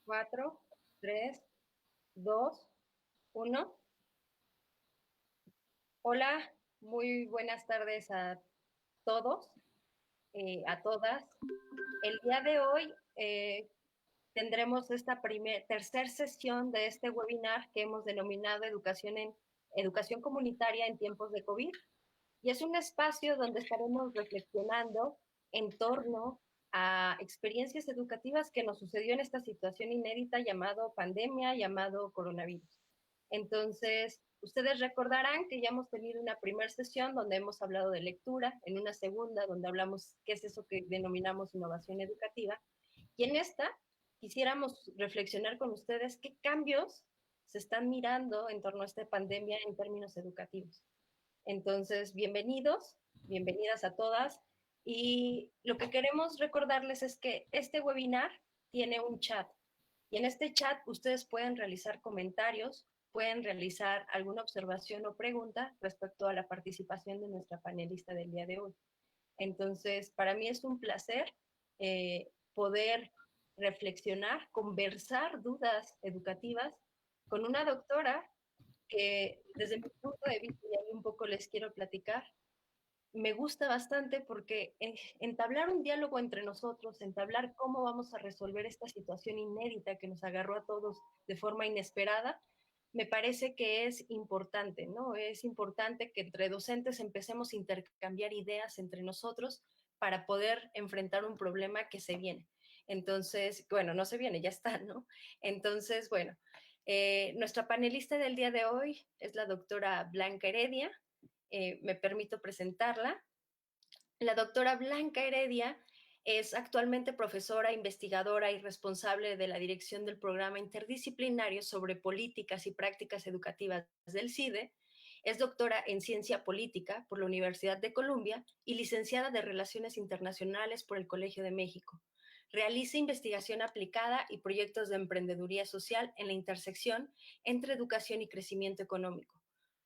4, 3, 2, 1. Hola, muy buenas tardes a todos, a todas. El día de hoy tendremos esta tercera sesión de este webinar que hemos denominado Educación Comunitaria en tiempos de COVID. Y es un espacio donde estaremos reflexionando en torno a experiencias educativas que nos sucedió en esta situación inédita llamado pandemia, llamado coronavirus. Entonces, ustedes recordarán que ya hemos tenido una primera sesión donde hemos hablado de lectura, en una segunda donde hablamos qué es eso que denominamos innovación educativa, y en esta quisiéramos reflexionar con ustedes qué cambios se están mirando en torno a esta pandemia en términos educativos. Entonces, bienvenidos, bienvenidas a todas. Y lo que queremos recordarles es que este webinar tiene un chat. Y en este chat ustedes pueden realizar comentarios, pueden realizar alguna observación o pregunta respecto a la participación de nuestra panelista del día de hoy. Entonces, para mí es un placer poder reflexionar, conversar dudas educativas con una doctora que desde mi punto de vista, y ahí un poco les quiero platicar, me gusta bastante porque entablar un diálogo entre nosotros, entablar cómo vamos a resolver esta situación inédita que nos agarró a todos de forma inesperada, me parece que es importante, ¿no? Es importante que entre docentes empecemos a intercambiar ideas entre nosotros para poder enfrentar un problema que se viene. Entonces, bueno, no se viene, ya está, ¿no? Entonces, bueno, nuestra panelista del día de hoy es la doctora Blanca Heredia. Me permito presentarla. La doctora Blanca Heredia es actualmente profesora, investigadora y responsable de la dirección del programa interdisciplinario sobre políticas y prácticas educativas del CIDE. Es doctora en ciencia política por la Universidad de Columbia y licenciada de Relaciones Internacionales por el Colegio de México. Realiza investigación aplicada y proyectos de emprendeduría social en la intersección entre educación y crecimiento económico.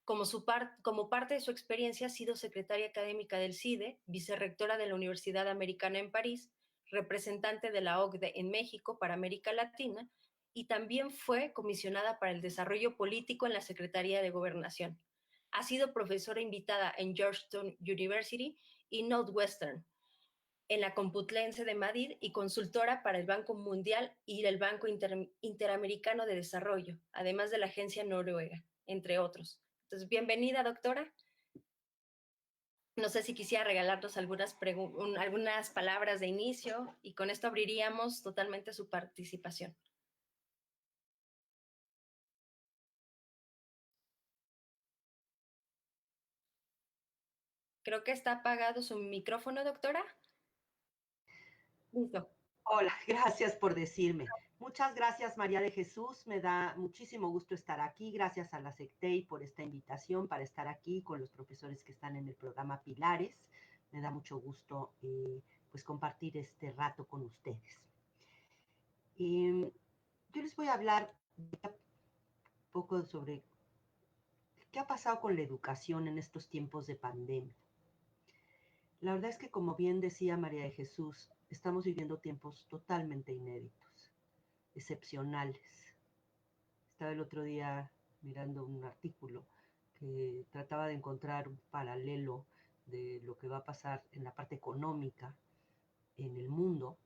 Como parte de su experiencia ha sido secretaria académica del CIDE, vicerrectora de la Universidad Americana en París, representante de la OCDE en México para América Latina y también fue comisionada para el desarrollo político en la Secretaría de Gobernación. Ha sido profesora invitada en Georgetown University y Northwestern, en la Complutense de Madrid y consultora para el Banco Mundial y el Banco Interamericano de Desarrollo, además de la Agencia Noruega, entre otros. Entonces, bienvenida, doctora. No sé si quisiera regalarnos algunas palabras de inicio y con esto abriríamos totalmente su participación. Creo que está apagado su micrófono, doctora. Listo. Hola, gracias por decirme. Muchas gracias, María de Jesús. Me da muchísimo gusto estar aquí. Gracias a la SECTEI por esta invitación para estar aquí con los profesores que están en el programa Pilares. Me da mucho gusto pues compartir este rato con ustedes. Yo les voy a hablar un poco sobre qué ha pasado con la educación en estos tiempos de pandemia. La verdad es que, como bien decía María de Jesús, estamos viviendo tiempos totalmente inéditos, excepcionales. Estaba el otro día mirando un artículo que trataba de encontrar un paralelo de lo que va a pasar en la parte económica en el mundo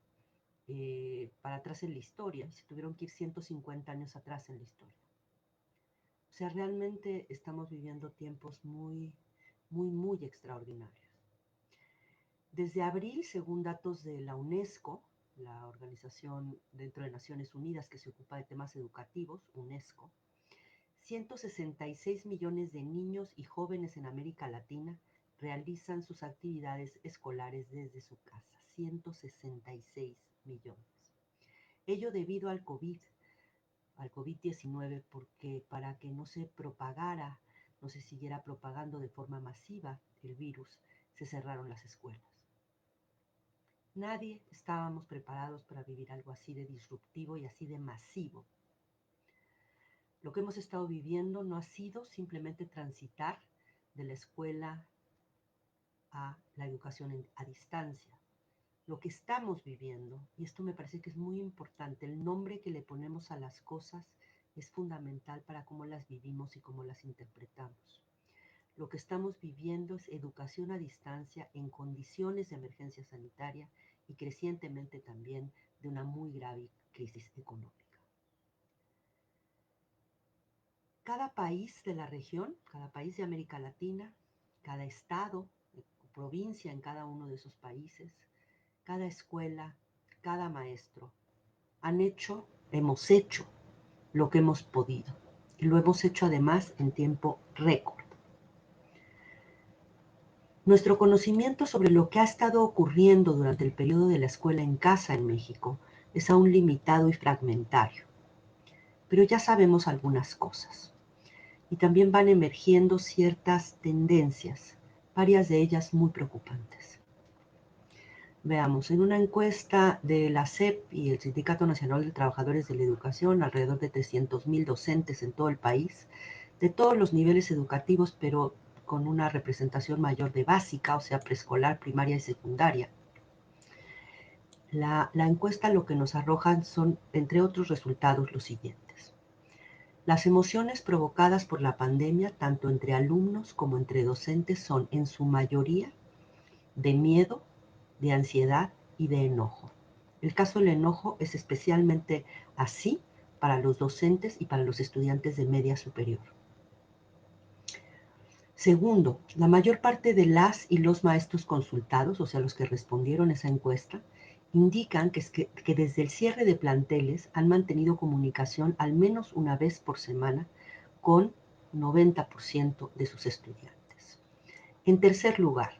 para atrás en la historia, y se tuvieron que ir 150 años atrás en la historia. O sea, realmente estamos viviendo tiempos muy, muy, muy extraordinarios. Desde abril, según datos de la UNESCO, la organización dentro de Naciones Unidas que se ocupa de temas educativos, UNESCO, 166 millones de niños y jóvenes en América Latina realizan sus actividades escolares desde su casa. 166 millones. Ello debido al COVID-19, porque para que no se propagara, no se siguiera propagando de forma masiva el virus, se cerraron las escuelas. Nadie estábamos preparados para vivir algo así de disruptivo y así de masivo. Lo que hemos estado viviendo no ha sido simplemente transitar de la escuela a la educación a distancia. lo que estamos viviendo, y esto me parece que es muy importante, el nombre que le ponemos a las cosas es fundamental para cómo las vivimos y cómo las interpretamos. Lo que estamos viviendo es educación a distancia en condiciones de emergencia sanitaria y crecientemente también de una muy grave crisis económica. Cada país de la región, cada país de América Latina, cada estado, provincia en cada uno de esos países, cada escuela, cada maestro, hemos hecho lo que hemos podido. Y lo hemos hecho además en tiempo récord. Nuestro conocimiento sobre lo que ha estado ocurriendo durante el periodo de la escuela en casa en México es aún limitado y fragmentario. Pero ya sabemos algunas cosas. Y también van emergiendo ciertas tendencias, varias de ellas muy preocupantes. Veamos, en una encuesta de la SEP y el Sindicato Nacional de Trabajadores de la Educación, alrededor de 300,000 docentes en todo el país, de todos los niveles educativos, pero con una representación mayor de básica, o sea, preescolar, primaria y secundaria. La encuesta lo que nos arrojan son, entre otros resultados, los siguientes. Las emociones provocadas por la pandemia, tanto entre alumnos como entre docentes, son en su mayoría de miedo, de ansiedad y de enojo. El caso del enojo es especialmente así para los docentes y para los estudiantes de media superior. Segundo, la mayor parte de las y los maestros consultados, o sea, los que respondieron a esa encuesta, indican que desde el cierre de planteles han mantenido comunicación al menos una vez por semana con 90% de sus estudiantes. En tercer lugar,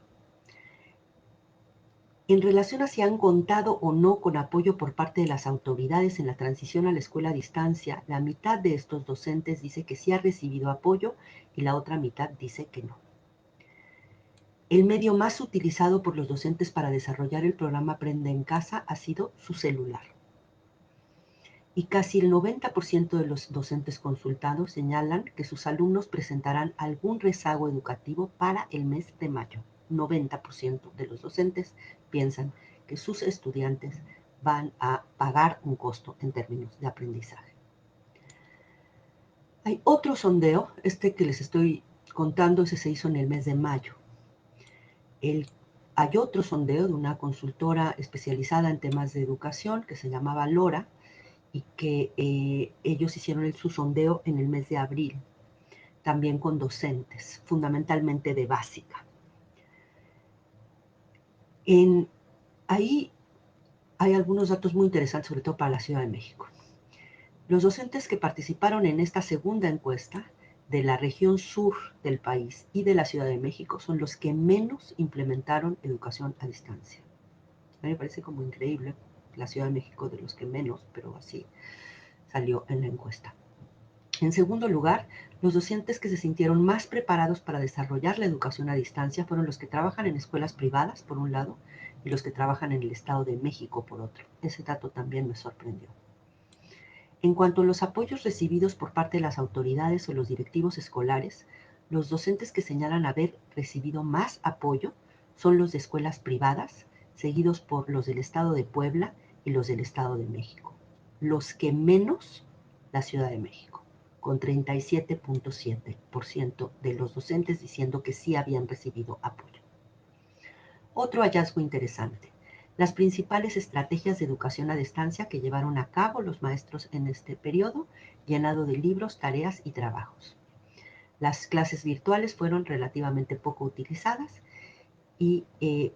en relación a si han contado o no con apoyo por parte de las autoridades en la transición a la escuela a distancia, la mitad de estos docentes dice que sí ha recibido apoyo y la otra mitad dice que no. El medio más utilizado por los docentes para desarrollar el programa Aprende en Casa ha sido su celular. Y casi el 90% de los docentes consultados señalan que sus alumnos presentarán algún rezago educativo para el mes de mayo. 90% de los docentes piensan que sus estudiantes van a pagar un costo en términos de aprendizaje. Hay otro sondeo, este que les estoy contando, ese se hizo en el mes de mayo. Hay otro sondeo de una consultora especializada en temas de educación que se llamaba Lora y que ellos hicieron su sondeo en el mes de abril, también con docentes, fundamentalmente de básica. Ahí hay algunos datos muy interesantes, sobre todo para la Ciudad de México. Los docentes que participaron en esta segunda encuesta de la región sur del país y de la Ciudad de México son los que menos implementaron educación a distancia. A mí me parece como increíble, la Ciudad de México de los que menos, pero así salió en la encuesta. En segundo lugar, los docentes que se sintieron más preparados para desarrollar la educación a distancia fueron los que trabajan en escuelas privadas, por un lado, y los que trabajan en el Estado de México, por otro. Ese dato también me sorprendió. En cuanto a los apoyos recibidos por parte de las autoridades o los directivos escolares, los docentes que señalan haber recibido más apoyo son los de escuelas privadas, seguidos por los del Estado de Puebla y los del Estado de México. Los que menos, la Ciudad de México, con 37.7% de los docentes diciendo que sí habían recibido apoyo. Otro hallazgo interesante. Las principales estrategias de educación a distancia que llevaron a cabo los maestros en este periodo, llenado de libros, tareas y trabajos. Las clases virtuales fueron relativamente poco utilizadas y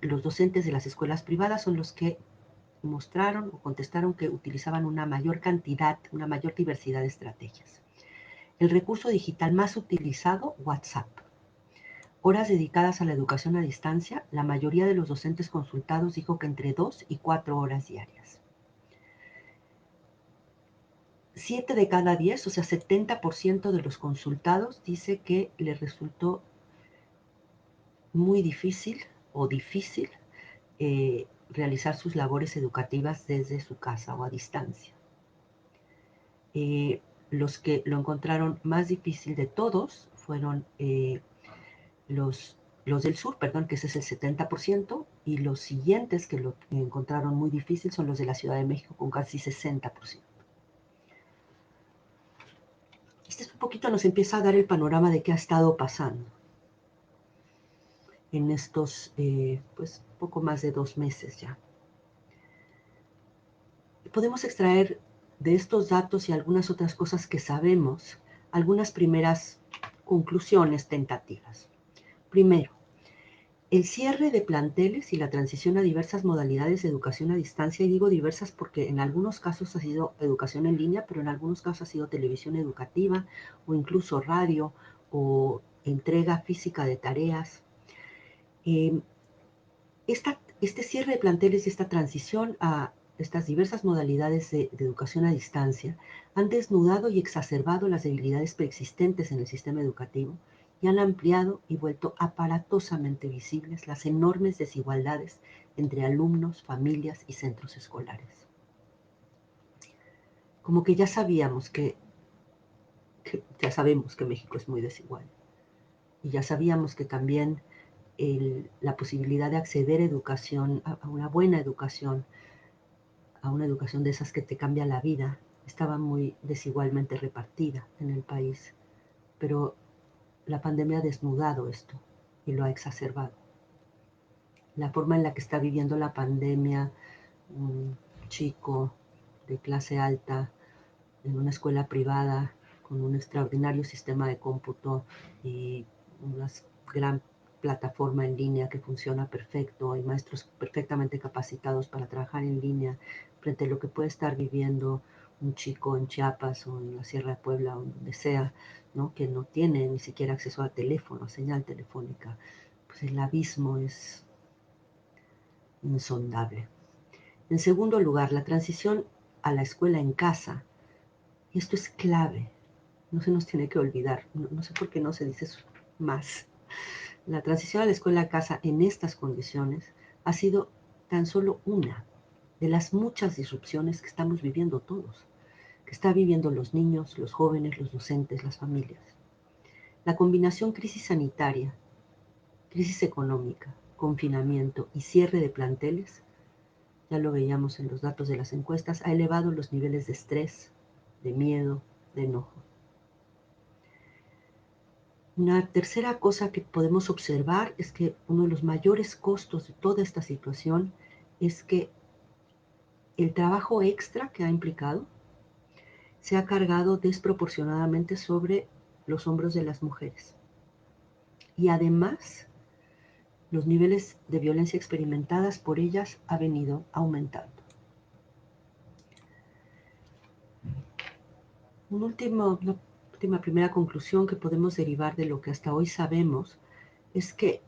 los docentes de las escuelas privadas son los que mostraron o contestaron que utilizaban una mayor cantidad, una mayor diversidad de estrategias. El recurso digital más utilizado, WhatsApp. Horas dedicadas a la educación a distancia, la mayoría de los docentes consultados dijo que entre 2 y 4 horas diarias. 7 de cada 10, o sea, 70% de los consultados dice que les resultó muy difícil o difícil realizar sus labores educativas desde su casa o a distancia. Los que lo encontraron más difícil de todos fueron los los del sur, perdón, que ese es el 70%, y los siguientes que lo encontraron muy difícil son los de la Ciudad de México con casi 60%. Este es un poquito nos empieza a dar el panorama de qué ha estado pasando en estos, pues, poco más de 2 meses ya. Podemos extraer de estos datos y algunas otras cosas que sabemos, algunas primeras conclusiones tentativas. Primero, el cierre de planteles y la transición a diversas modalidades de educación a distancia, y digo diversas porque en algunos casos ha sido educación en línea, pero en algunos casos ha sido televisión educativa o incluso radio o entrega física de tareas. Este cierre de planteles y esta transición a estas diversas modalidades de educación a distancia han desnudado y exacerbado las debilidades preexistentes en el sistema educativo y han ampliado y vuelto aparatosamente visibles las enormes desigualdades entre alumnos, familias y centros escolares. Como que ya sabíamos ya sabemos que México es muy desigual y ya sabíamos que también la posibilidad de acceder a educación, a una buena educación, a una educación de esas que te cambia la vida, estaba muy desigualmente repartida en el país. Pero la pandemia ha desnudado esto y lo ha exacerbado. La forma en la que está viviendo la pandemia un chico de clase alta en una escuela privada con un extraordinario sistema de cómputo y una gran plataforma en línea que funciona perfecto y maestros perfectamente capacitados para trabajar en línea frente a lo que puede estar viviendo un chico en Chiapas o en la Sierra de Puebla o donde sea, ¿no? Que no tiene ni siquiera acceso a teléfono, a señal telefónica. Pues el abismo es insondable. En segundo lugar, la transición a la escuela en casa. Y esto es clave, no se nos tiene que olvidar, no sé por qué no se dice eso más. La transición a la escuela a casa en estas condiciones ha sido tan solo una de las muchas disrupciones que estamos viviendo todos, que están viviendo los niños, los jóvenes, los docentes, las familias. La combinación crisis sanitaria, crisis económica, confinamiento y cierre de planteles, ya lo veíamos en los datos de las encuestas, ha elevado los niveles de estrés, de miedo, de enojo. Una tercera cosa que podemos observar es que uno de los mayores costos de toda esta situación es que el trabajo extra que ha implicado se ha cargado desproporcionadamente sobre los hombros de las mujeres. Y además, los niveles de violencia experimentadas por ellas ha venido aumentando. Una última primera conclusión que podemos derivar de lo que hasta hoy sabemos es que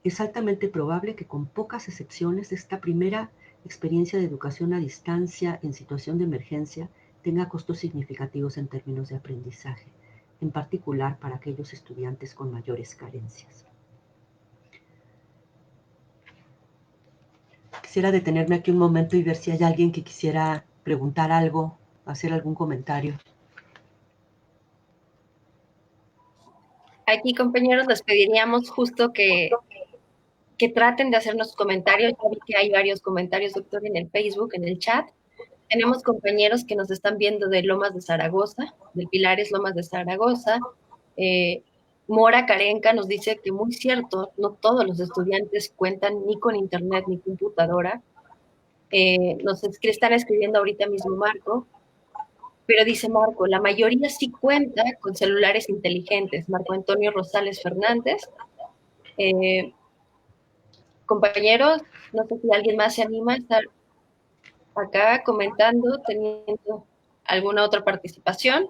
es altamente probable que con pocas excepciones esta primera experiencia de educación a distancia en situación de emergencia tenga costos significativos en términos de aprendizaje, en particular para aquellos estudiantes con mayores carencias. Quisiera detenerme aquí un momento y ver si hay alguien que quisiera preguntar algo, hacer algún comentario. Aquí, compañeros, les pediríamos justo que traten de hacernos comentarios. Ya vi que hay varios comentarios, doctor, en el Facebook, en el chat. Tenemos compañeros que nos están viendo de Lomas de Zaragoza, del Pilares Lomas de Zaragoza. Mora Carenca nos dice que muy cierto, no todos los estudiantes cuentan ni con internet ni computadora. Nos están escribiendo ahorita mismo Marco, pero dice Marco, la mayoría sí cuenta con celulares inteligentes. Marco Antonio Rosales Fernández. Compañeros, no sé si alguien más se anima a estar acá comentando, teniendo alguna otra participación.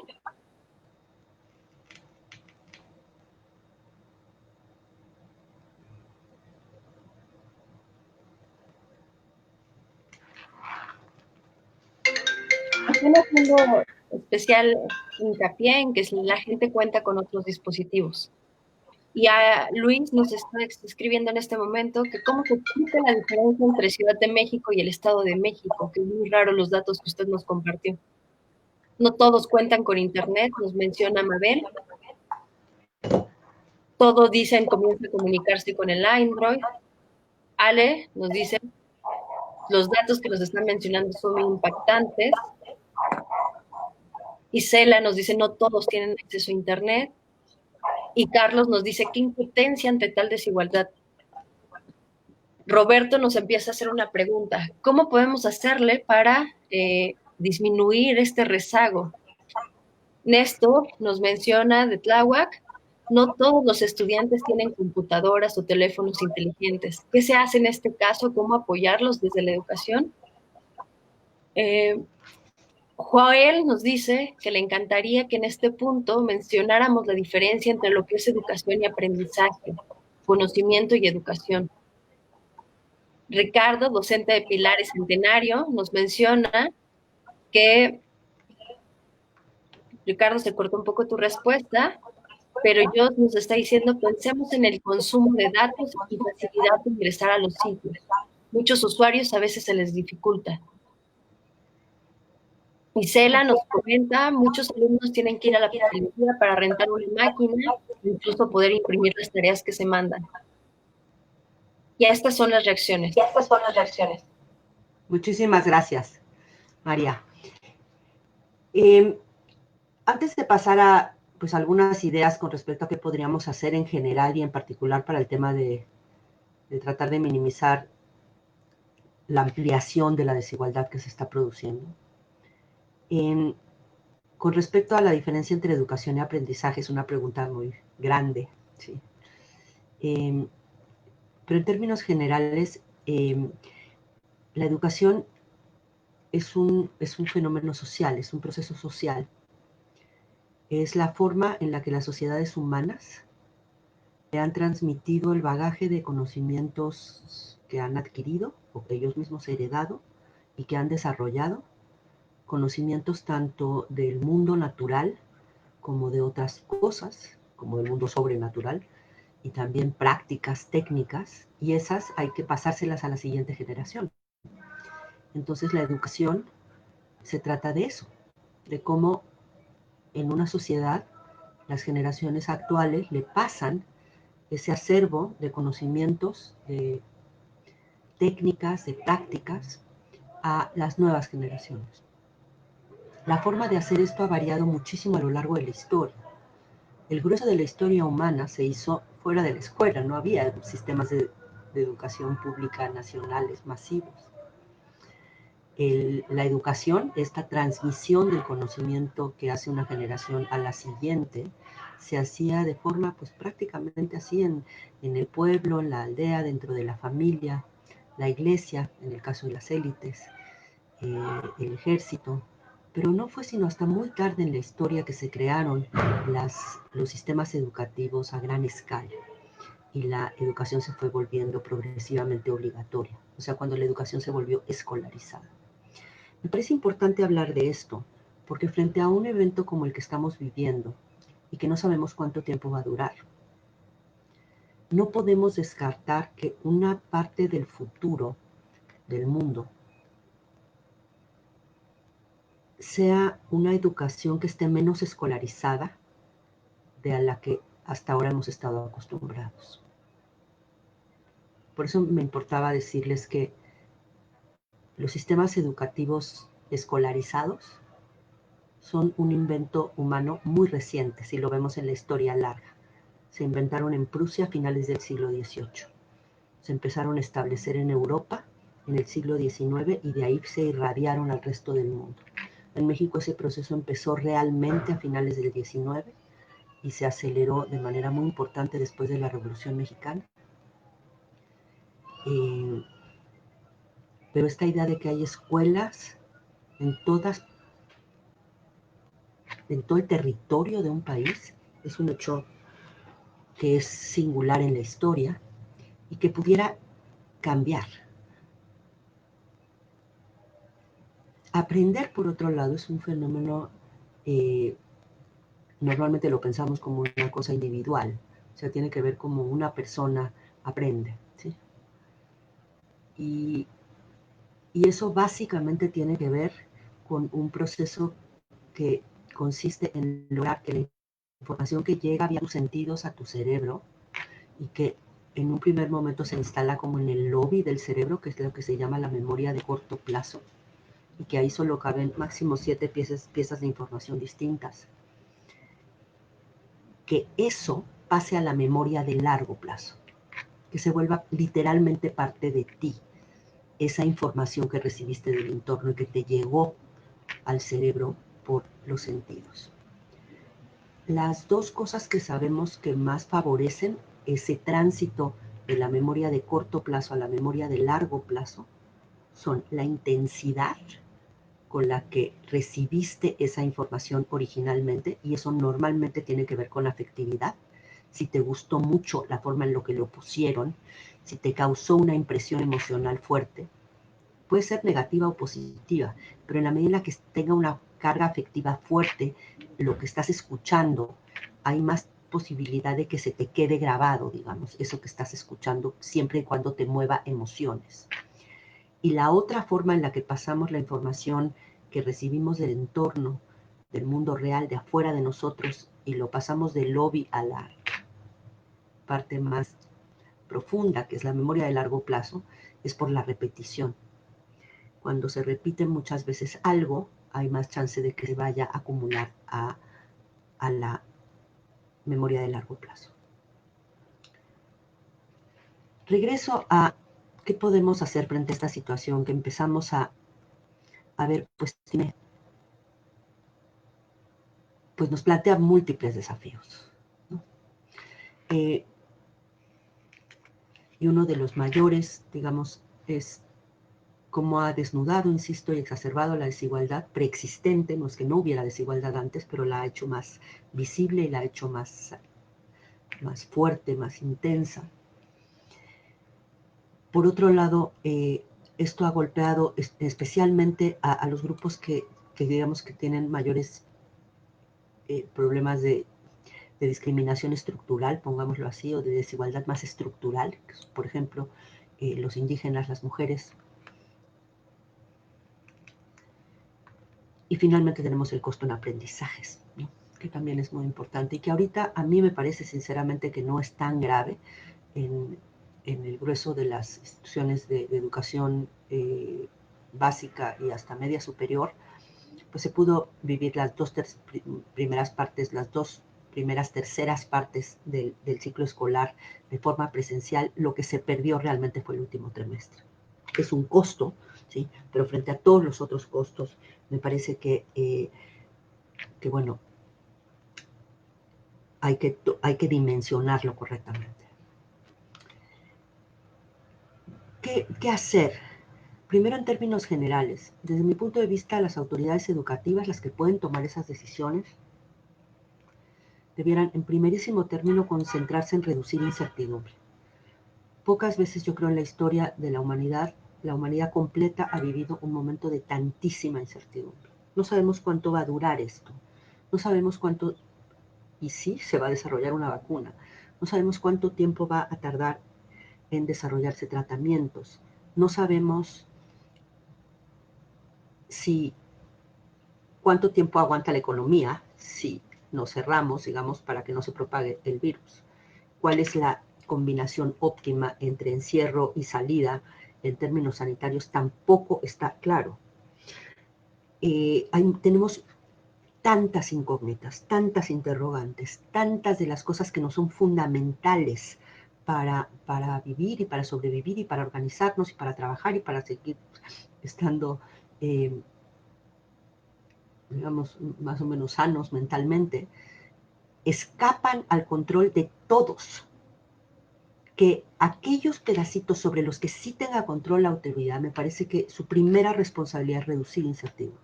Están haciendo especial hincapié en que la gente cuenta con otros dispositivos. Y a Luis nos está escribiendo en este momento que cómo se explica la diferencia entre Ciudad de México y el Estado de México, que es muy raro los datos que usted nos compartió. No todos cuentan con internet, nos menciona Mabel. Todo dicen comienza a comunicarse con el Android. Ale nos dice, los datos que nos están mencionando son muy impactantes. Isela nos dice, no todos tienen acceso a Internet. Y Carlos nos dice, qué impotencia ante tal desigualdad. Roberto nos empieza a hacer una pregunta, ¿cómo podemos hacerle para disminuir este rezago? Néstor nos menciona de Tláhuac, no todos los estudiantes tienen computadoras o teléfonos inteligentes. ¿Qué se hace en este caso? ¿Cómo apoyarlos desde la educación? Joel nos dice que le encantaría que en este punto mencionáramos la diferencia entre lo que es educación y aprendizaje, conocimiento y educación. Ricardo, docente de Pilares Centenario, nos menciona que, Ricardo, se cortó un poco tu respuesta, pero yo nos está diciendo, pensemos en el consumo de datos y facilidad de ingresar a los sitios. Muchos usuarios a veces se les dificulta. Isela nos comenta, muchos alumnos tienen que ir a la papelería para rentar una máquina, incluso poder imprimir las tareas que se mandan. Y estas son las reacciones. Muchísimas gracias, María. Antes de pasar a pues, algunas ideas con respecto a qué podríamos hacer en general y en particular para el tema de tratar de minimizar la ampliación de la desigualdad que se está produciendo. Con respecto a la diferencia entre educación y aprendizaje, es una pregunta muy grande, ¿sí? Pero en términos generales, la educación es un fenómeno social, es un proceso social. Es la forma en la que las sociedades humanas le han transmitido el bagaje de conocimientos que han adquirido o que ellos mismos heredado y que han desarrollado, conocimientos tanto del mundo natural como de otras cosas, como del mundo sobrenatural, y también prácticas, técnicas, y esas hay que pasárselas a la siguiente generación. Entonces la educación se trata de eso, de cómo en una sociedad las generaciones actuales le pasan ese acervo de conocimientos, de técnicas, de prácticas a las nuevas generaciones. La forma de hacer esto ha variado muchísimo a lo largo de la historia. El grueso de la historia humana se hizo fuera de la escuela, no había sistemas de educación pública nacionales masivos. La educación, esta transmisión del conocimiento que hace una generación a la siguiente, se hacía de forma pues prácticamente así en el pueblo, en la aldea, dentro de la familia, la iglesia, en el caso de las élites, el ejército, pero no fue sino hasta muy tarde en la historia que se crearon los sistemas educativos a gran escala y la educación se fue volviendo progresivamente obligatoria, o sea, cuando la educación se volvió escolarizada. Me parece importante hablar de esto, porque frente a un evento como el que estamos viviendo y que no sabemos cuánto tiempo va a durar, no podemos descartar que una parte del futuro del mundo sea una educación que esté menos escolarizada de a la que hasta ahora hemos estado acostumbrados. Por eso me importaba decirles que los sistemas educativos escolarizados son un invento humano muy reciente, si lo vemos en la historia larga. Se inventaron en Prusia a finales del siglo XVIII. Se empezaron a establecer en Europa en el siglo XIX y de ahí se irradiaron al resto del mundo. En México ese proceso empezó realmente a finales del XIX y se aceleró de manera muy importante después de la Revolución Mexicana. Pero esta idea de que hay escuelas en todo el territorio de un país es un hecho que es singular en la historia y que pudiera cambiar. Aprender, por otro lado, es un fenómeno, normalmente lo pensamos como una cosa individual, o sea, tiene que ver cómo una persona aprende, ¿sí? Y eso básicamente tiene que ver con un proceso que consiste en lograr que la información que llega vía tus sentidos a tu cerebro y que en un primer momento se instala como en el lobby del cerebro, que es lo que se llama la memoria de corto plazo, y que ahí solo caben máximo 7 piezas de información distintas. Que eso pase a la memoria de largo plazo, que se vuelva literalmente parte de ti, esa información que recibiste del entorno y que te llegó al cerebro por los sentidos. Las dos cosas que sabemos que más favorecen ese tránsito de la memoria de corto plazo a la memoria de largo plazo son la intensidad con la que recibiste esa información originalmente, y eso normalmente tiene que ver con afectividad. Si te gustó mucho la forma en la que lo pusieron, si te causó una impresión emocional fuerte, puede ser negativa o positiva, pero en la medida en la que tenga una carga afectiva fuerte, lo que estás escuchando, hay más posibilidad de que se te quede grabado, digamos, eso que estás escuchando, siempre y cuando te mueva emociones. Y la otra forma en la que pasamos la información que recibimos del entorno, del mundo real, de afuera de nosotros, y lo pasamos del lobby a la parte más profunda, que es la memoria de largo plazo, es por la repetición. Cuando se repite muchas veces algo, hay más chance de que se vaya a acumular a la memoria de largo plazo. Regreso a qué podemos hacer frente a esta situación que empezamos a ver, pues nos plantea múltiples desafíos, ¿no? Y uno de los mayores, digamos, es cómo ha desnudado, insisto, y exacerbado la desigualdad preexistente. No es que no hubiera desigualdad antes, pero la ha hecho más visible y la ha hecho más fuerte, más intensa. Por otro lado, esto ha golpeado especialmente a los grupos que digamos que tienen mayores problemas de discriminación estructural, pongámoslo así, o de desigualdad más estructural, por ejemplo, los indígenas, las mujeres. Y finalmente tenemos el costo en aprendizajes, ¿no? Que también es muy importante y que ahorita a mí me parece sinceramente que no es tan grave en el grueso de las instituciones de educación básica y hasta media superior. Pues se pudo vivir las dos primeras partes, las dos primeras terceras partes del ciclo escolar de forma presencial. Lo que se perdió realmente fue el último trimestre. Es un costo, ¿sí? Pero frente a todos los otros costos, me parece que bueno, hay que dimensionarlo correctamente. ¿Qué hacer? Primero, en términos generales, desde mi punto de vista, las autoridades educativas, las que pueden tomar esas decisiones, debieran en primerísimo término concentrarse en reducir incertidumbre. Pocas veces yo creo en la historia de la humanidad completa ha vivido un momento de tantísima incertidumbre. No sabemos cuánto va a durar esto, no sabemos cuánto, y sí, se va a desarrollar una vacuna, no sabemos cuánto tiempo va a tardar en desarrollarse tratamientos, no sabemos cuánto tiempo aguanta la economía si nos cerramos, digamos, para que no se propague el virus. ¿Cuál es la combinación óptima entre encierro y salida en términos sanitarios? Tampoco está claro. Tenemos tantas incógnitas, tantas interrogantes, tantas de las cosas que no son fundamentales para vivir y para sobrevivir y para organizarnos y para trabajar y para seguir estando digamos, más o menos sanos mentalmente, escapan al control de todos. Que aquellos pedacitos sobre los que sí tenga control la autoridad, me parece que su primera responsabilidad es reducir incertidumbre.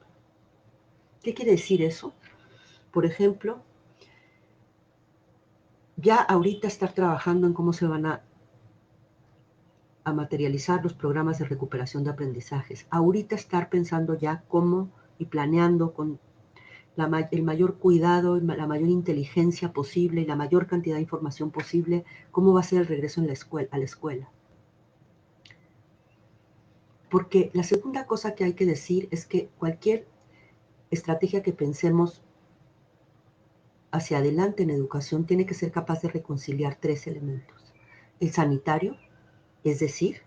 ¿Qué quiere decir eso? Por ejemplo, ya ahorita estar trabajando en cómo se van a materializar los programas de recuperación de aprendizajes. Ahorita estar pensando ya cómo y planeando con el mayor cuidado, la mayor inteligencia posible y la mayor cantidad de información posible, cómo va a ser el regreso a la escuela. Porque la segunda cosa que hay que decir es que cualquier estrategia que pensemos hacia adelante en educación tiene que ser capaz de reconciliar 3 elementos. El sanitario, es decir,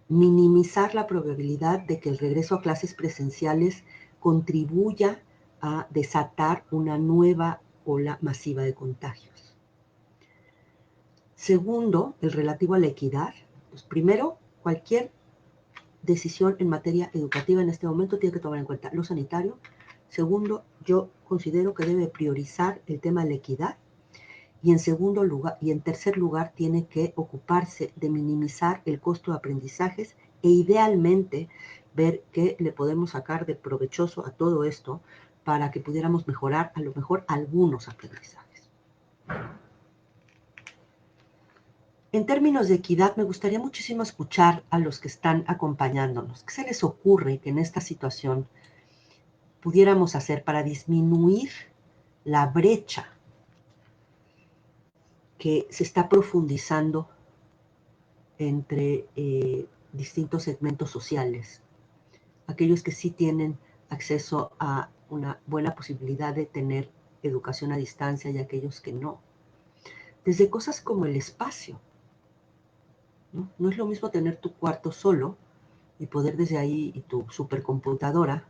minimizar la probabilidad de que el regreso a clases presenciales contribuya a desatar una nueva ola masiva de contagios. Segundo, el relativo a la equidad. Pues primero, cualquier decisión en materia educativa en este momento tiene que tomar en cuenta lo sanitario. Segundo, yo considero que debe priorizar el tema de la equidad. Y en tercer lugar, tiene que ocuparse de minimizar el costo de aprendizajes e idealmente ver qué le podemos sacar de provechoso a todo esto para que pudiéramos mejorar a lo mejor algunos aprendizajes. En términos de equidad, me gustaría muchísimo escuchar a los que están acompañándonos. ¿Qué se les ocurre que en esta situación pudiéramos hacer para disminuir la brecha que se está profundizando entre distintos segmentos sociales? Aquellos que sí tienen acceso a una buena posibilidad de tener educación a distancia y aquellos que no. Desde cosas como el espacio, ¿no? No es lo mismo tener tu cuarto solo y poder desde ahí y tu supercomputadora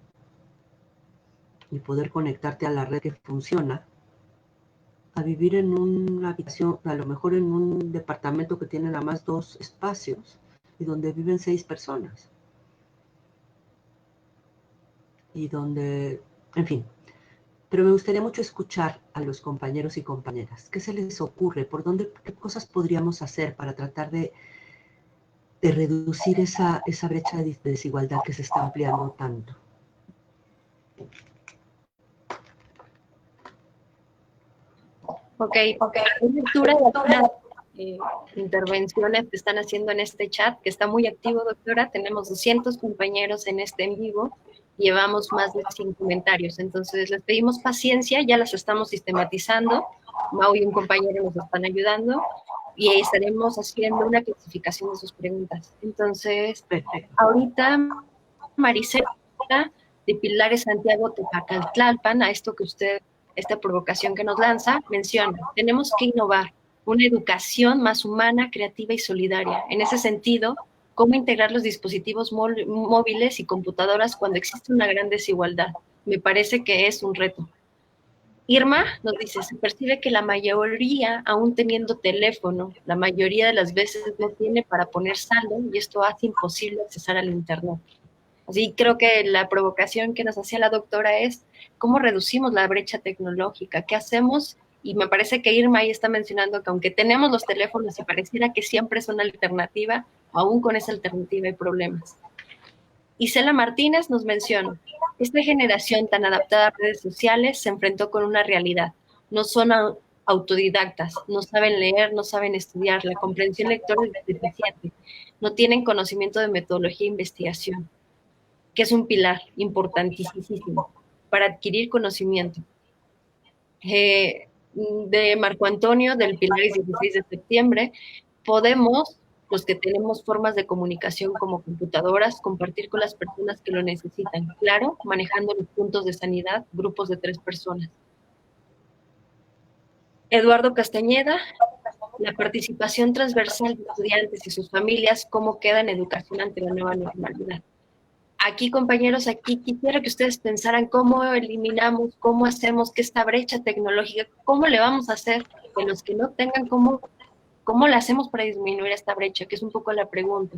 y poder conectarte a la red que funciona, a vivir en una habitación, a lo mejor en un departamento que tiene nada más 2 espacios y donde viven 6 personas. Y donde, en fin, pero me gustaría mucho escuchar a los compañeros y compañeras. ¿Qué se les ocurre? ¿Por dónde, qué cosas podríamos hacer para tratar de reducir esa brecha de desigualdad que se está ampliando tanto? Ok, hay lectura de algunas intervenciones que están haciendo en este chat, que está muy activo, doctora. Tenemos 200 compañeros en este en vivo, llevamos más de 100 comentarios, entonces les pedimos paciencia, ya las estamos sistematizando. Mau y un compañero nos están ayudando y estaremos haciendo una clasificación de sus preguntas. Entonces, perfecto. Ahorita Maricela de Pilares Santiago Tepacaltlalpan, a esto que usted, esta provocación que nos lanza, menciona, tenemos que innovar, una educación más humana, creativa y solidaria. En ese sentido, ¿cómo integrar los dispositivos móviles y computadoras cuando existe una gran desigualdad? Me parece que es un reto. Irma nos dice, se percibe que la mayoría, aún teniendo teléfono, la mayoría de las veces no tiene para poner saldo y esto hace imposible accesar al Internet. Así creo que la provocación que nos hacía la doctora es cómo reducimos la brecha tecnológica, qué hacemos, y me parece que Irma ahí está mencionando que aunque tenemos los teléfonos y pareciera que siempre es una alternativa, aún con esa alternativa hay problemas. Isela Martínez nos menciona, esta generación tan adaptada a redes sociales se enfrentó con una realidad, no son autodidactas, no saben leer, no saben estudiar, la comprensión lectora es deficiente, no tienen conocimiento de metodología e investigación, que es un pilar importantísimo para adquirir conocimiento. De Marco Antonio, del Pilares 16 de septiembre, podemos, los que tenemos formas de comunicación como computadoras, compartir con las personas que lo necesitan, claro, manejando los puntos de sanidad, grupos de 3 personas. Eduardo Castañeda, la participación transversal de estudiantes y sus familias, cómo queda en educación ante la nueva normalidad. Aquí, compañeros, aquí quisiera que ustedes pensaran cómo eliminamos, cómo hacemos que esta brecha tecnológica, cómo le vamos a hacer que los que no tengan, cómo le hacemos para disminuir esta brecha, que es un poco la pregunta.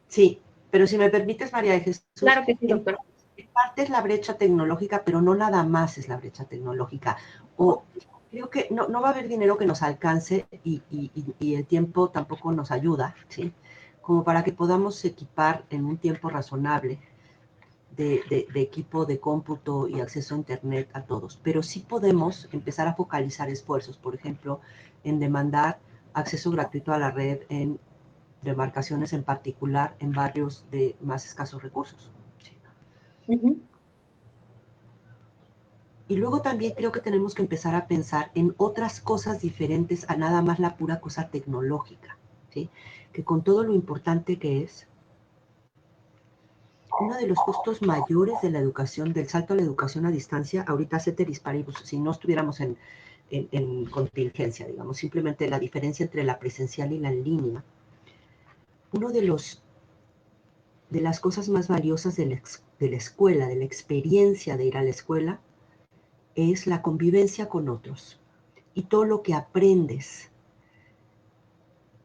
Sí, pero si me permites, María de Jesús. Claro que sí, doctora. En parte es la brecha tecnológica, pero no nada más es la brecha tecnológica. O creo que no va a haber dinero que nos alcance y el tiempo tampoco nos ayuda, ¿sí? Como para que podamos equipar en un tiempo razonable de equipo de cómputo y acceso a Internet a todos. Pero sí podemos empezar a focalizar esfuerzos, por ejemplo, en demandar acceso gratuito a la red en demarcaciones en particular en barrios de más escasos recursos. ¿Sí? Y luego también creo que tenemos que empezar a pensar en otras cosas diferentes a nada más la pura cosa tecnológica, ¿sí? Que con todo lo importante que es, uno de los costos mayores de la educación, del salto a la educación a distancia, ahorita ceteris paribus, si no estuviéramos en contingencia, digamos, simplemente la diferencia entre la presencial y la en línea. Uno de las cosas más valiosas de la escuela, de la experiencia de ir a la escuela, es la convivencia con otros y todo lo que aprendes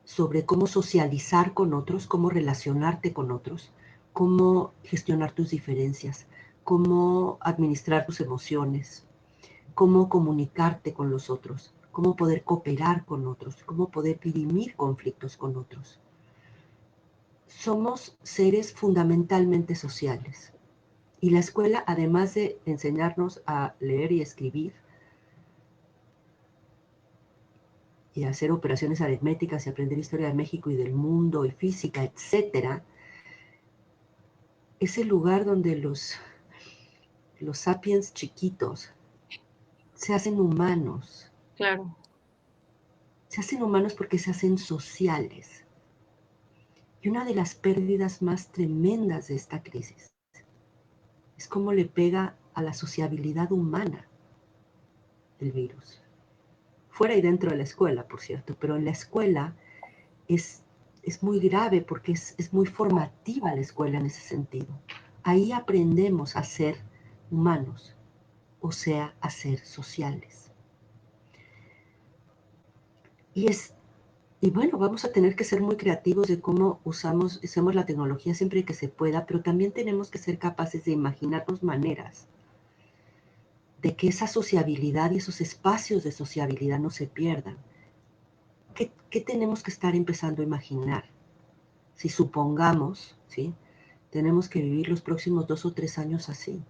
sobre cómo socializar con otros, cómo relacionarte con otros, cómo gestionar tus diferencias, cómo administrar tus emociones, cómo comunicarte con los otros, cómo poder cooperar con otros, cómo poder dirimir conflictos con otros. Somos seres fundamentalmente sociales. Y la escuela, además de enseñarnos a leer y escribir, y hacer operaciones aritméticas y aprender historia de México y del mundo y física, etcétera, es el lugar donde los sapiens chiquitos se hacen humanos. Claro. Se hacen humanos porque se hacen sociales. Y una de las pérdidas más tremendas de esta crisis es cómo le pega a la sociabilidad humana el virus. Fuera y dentro de la escuela, por cierto, pero en la escuela es muy grave porque es muy formativa la escuela en ese sentido. Ahí aprendemos a ser humanos, o sea, a ser sociales. Y bueno, vamos a tener que ser muy creativos de cómo usamos la tecnología siempre que se pueda, pero también tenemos que ser capaces de imaginarnos maneras de que esa sociabilidad y esos espacios de sociabilidad no se pierdan. ¿Qué tenemos que estar empezando a imaginar? Si supongamos, ¿sí?, tenemos que vivir los próximos 2 o 3 años así,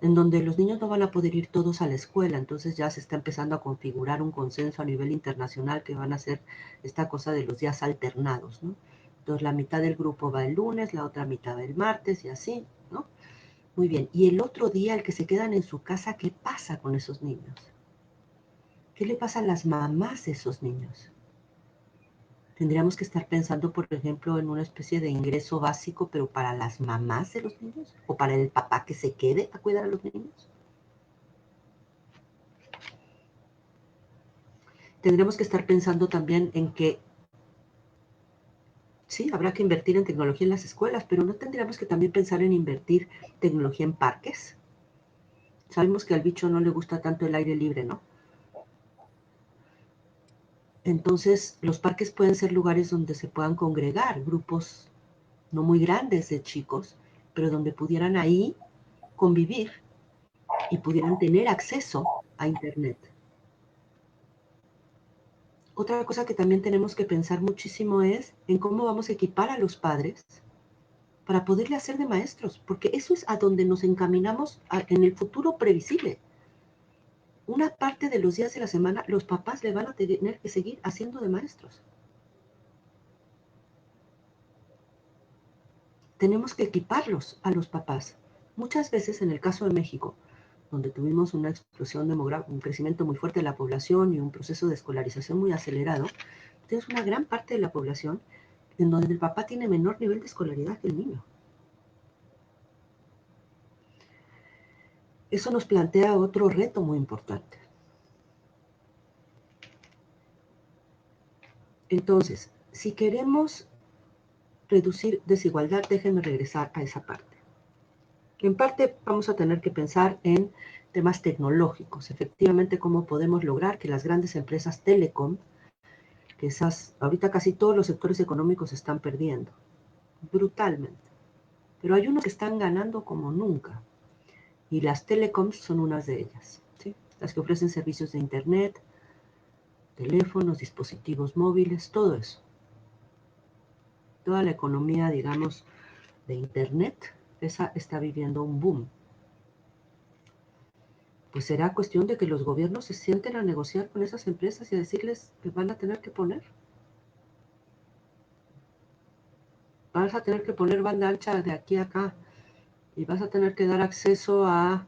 en donde los niños no van a poder ir todos a la escuela, entonces ya se está empezando a configurar un consenso a nivel internacional que van a ser esta cosa de los días alternados, ¿no? Entonces la mitad del grupo va el lunes, la otra mitad va el martes y así, ¿no? Muy bien, y el otro día, el que se quedan en su casa, ¿qué pasa con esos niños? ¿Qué le pasa a las mamás de esos niños? Tendríamos que estar pensando, por ejemplo, en una especie de ingreso básico, pero para las mamás de los niños, o para el papá que se quede a cuidar a los niños. Tendremos que estar pensando también en que sí, habrá que invertir en tecnología en las escuelas, pero no tendríamos que también pensar en invertir tecnología en parques. Sabemos que al bicho no le gusta tanto el aire libre, ¿no? Entonces, los parques pueden ser lugares donde se puedan congregar grupos no muy grandes de chicos, pero donde pudieran ahí convivir y pudieran tener acceso a Internet. Otra cosa que también tenemos que pensar muchísimo es en cómo vamos a equipar a los padres para poderle hacer de maestros, porque eso es a donde nos encaminamos en el futuro previsible. Una parte de los días de la semana los papás le van a tener que seguir haciendo de maestros. Tenemos que equiparlos a los papás. Muchas veces en el caso de México, donde tuvimos una explosión demográfica, un crecimiento muy fuerte de la población y un proceso de escolarización muy acelerado, tienes una gran parte de la población en donde el papá tiene menor nivel de escolaridad que el niño. Eso nos plantea otro reto muy importante. Entonces, si queremos reducir desigualdad, déjenme regresar a esa parte. En parte vamos a tener que pensar en temas tecnológicos, efectivamente cómo podemos lograr que las grandes empresas telecom, que ahorita casi todos los sectores económicos se están perdiendo, brutalmente, pero hay unos que están ganando como nunca, y las telecoms son unas de ellas, ¿sí? Las que ofrecen servicios de internet, teléfonos, dispositivos móviles, todo eso. Toda la economía, digamos, de internet, esa está viviendo un boom. Pues será cuestión de que los gobiernos se sienten a negociar con esas empresas y a decirles que van a tener que poner. Vas a tener que poner banda ancha de aquí a acá y vas a tener que dar acceso a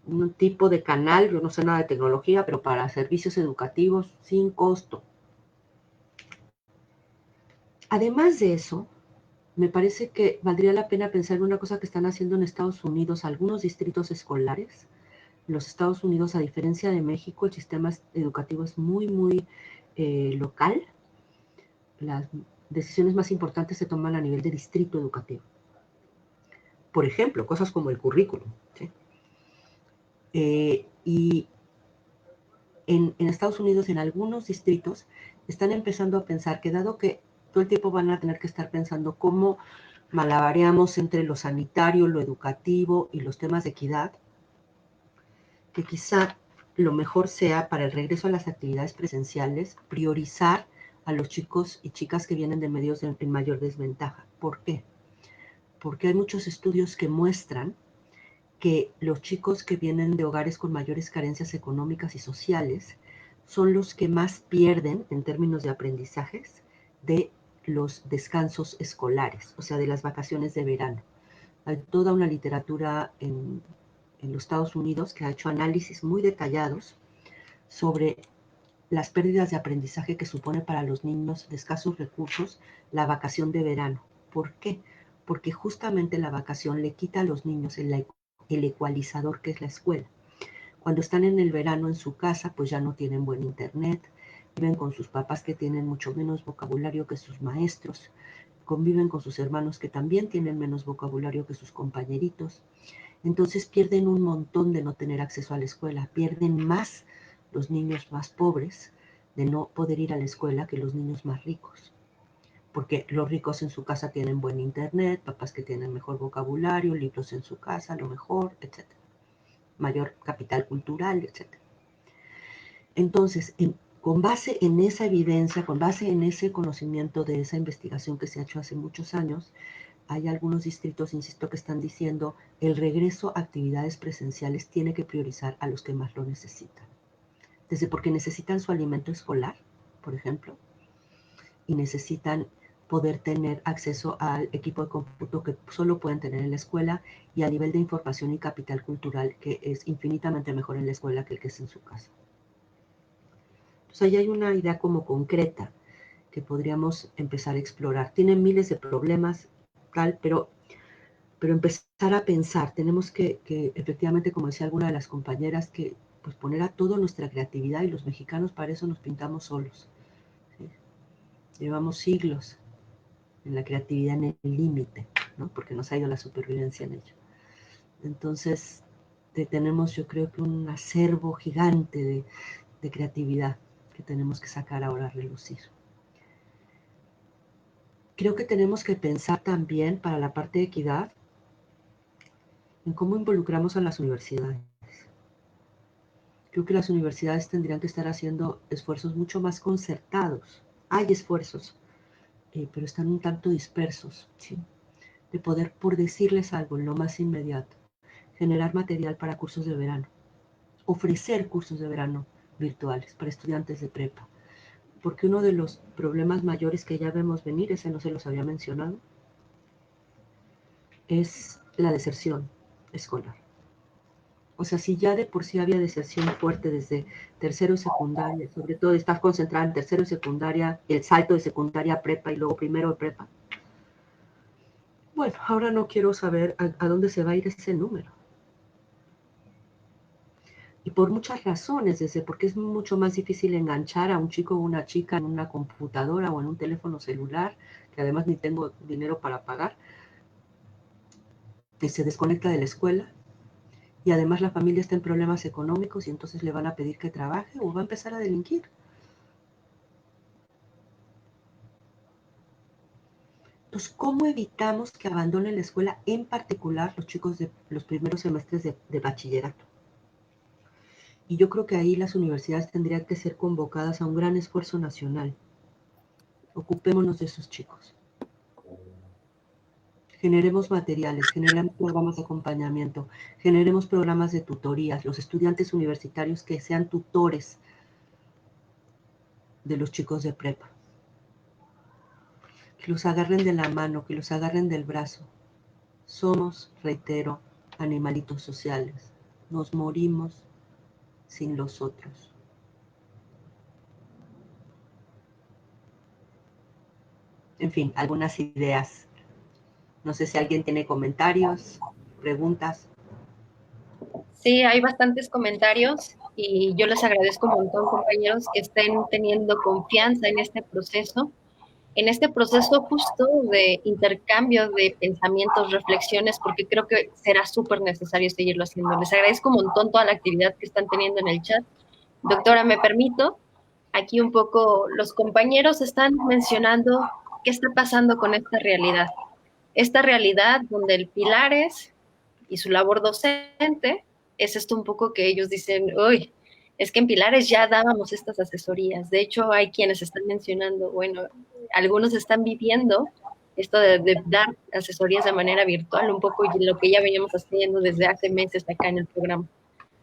un tipo de canal, yo no sé nada de tecnología, pero para servicios educativos sin costo. Además de eso, me parece que valdría la pena pensar en una cosa que están haciendo en Estados Unidos algunos distritos escolares. En los Estados Unidos, a diferencia de México, el sistema educativo es muy, muy local. Las decisiones más importantes se toman a nivel de distrito educativo. Por ejemplo, cosas como el currículum. ¿Sí? Y en Estados Unidos, en algunos distritos, están empezando a pensar que dado que todo el tiempo van a tener que estar pensando cómo malabareamos entre lo sanitario, lo educativo y los temas de equidad, que quizá lo mejor sea para el regreso a las actividades presenciales priorizar a los chicos y chicas que vienen de medios en mayor desventaja. ¿Por qué? Porque hay muchos estudios que muestran que los chicos que vienen de hogares con mayores carencias económicas y sociales son los que más pierden en términos de aprendizajes de los descansos escolares, o sea, de las vacaciones de verano. Hay toda una literatura en los Estados Unidos que ha hecho análisis muy detallados sobre las pérdidas de aprendizaje que supone para los niños de escasos recursos la vacación de verano. ¿Por qué? Porque justamente la vacación le quita a los niños el ecualizador que es la escuela. Cuando están en el verano en su casa, pues ya no tienen buen internet, viven con sus papás que tienen mucho menos vocabulario que sus maestros, conviven con sus hermanos que también tienen menos vocabulario que sus compañeritos. Entonces pierden un montón de no tener acceso a la escuela, pierden más los niños más pobres de no poder ir a la escuela que los niños más ricos. Porque los ricos en su casa tienen buen internet, papás que tienen mejor vocabulario, libros en su casa, lo mejor, etc. Mayor capital cultural, etc. Entonces, con base en esa evidencia, con base en ese conocimiento de esa investigación que se ha hecho hace muchos años, hay algunos distritos, insisto, que están diciendo el regreso a actividades presenciales tiene que priorizar a los que más lo necesitan. Desde porque necesitan su alimento escolar, por ejemplo, y necesitan poder tener acceso al equipo de cómputo que solo pueden tener en la escuela y a nivel de información y capital cultural que es infinitamente mejor en la escuela que el que es en su casa. Entonces ahí hay una idea como concreta que podríamos empezar a explorar. Tienen miles de problemas, tal, pero empezar a pensar, tenemos que efectivamente, como decía alguna de las compañeras, que pues poner a toda nuestra creatividad, y los mexicanos para eso nos pintamos solos. ¿Sí? Llevamos siglos en la creatividad en el límite, ¿no? Porque nos ha ido la supervivencia en ello. Entonces, tenemos yo creo que un acervo gigante de creatividad que tenemos que sacar ahora a relucir. Creo que tenemos que pensar también para la parte de equidad en cómo involucramos a las universidades. Creo que las universidades tendrían que estar haciendo esfuerzos mucho más concertados. Hay esfuerzos, pero están un tanto dispersos, ¿sí? De poder, por decirles algo, en lo más inmediato, generar material para cursos de verano, ofrecer cursos de verano virtuales para estudiantes de prepa. Porque uno de los problemas mayores que ya vemos venir, ese no se los había mencionado, es la deserción escolar. O sea, si ya de por sí había deserción fuerte desde tercero y secundaria, sobre todo estar concentrada en tercero y secundaria, el salto de secundaria a prepa y luego primero de prepa. Bueno, ahora no quiero saber a dónde se va a ir ese número. Y por muchas razones, desde porque es mucho más difícil enganchar a un chico o una chica en una computadora o en un teléfono celular, que además ni tengo dinero para pagar, que se desconecta de la escuela, y además la familia está en problemas económicos y entonces le van a pedir que trabaje o va a empezar a delinquir. Entonces, ¿cómo evitamos que abandonen la escuela, en particular los chicos de los primeros semestres de bachillerato? Y yo creo que ahí las universidades tendrían que ser convocadas a un gran esfuerzo nacional. Ocupémonos de esos chicos. Generemos materiales, generemos programas de acompañamiento, generemos programas de tutorías, los estudiantes universitarios que sean tutores de los chicos de prepa. Que los agarren de la mano, que los agarren del brazo. Somos, reitero, animalitos sociales. Nos morimos sin los otros. en fin, algunas ideas. No sé si alguien tiene comentarios, preguntas. Sí, hay bastantes comentarios y yo les agradezco un montón, compañeros, que estén teniendo confianza en este proceso justo de intercambio de pensamientos, reflexiones, porque creo que será súper necesario seguirlo haciendo. Les agradezco un montón toda la actividad que están teniendo en el chat. Doctora, me permito, aquí un poco los compañeros están mencionando qué está pasando con esta realidad donde el Pilares y su labor docente es esto un poco que ellos dicen, uy, es que en Pilares ya dábamos estas asesorías. De hecho, hay quienes están mencionando, bueno, algunos están viviendo esto de dar asesorías de manera virtual, un poco lo que ya veníamos haciendo desde hace meses acá en el programa.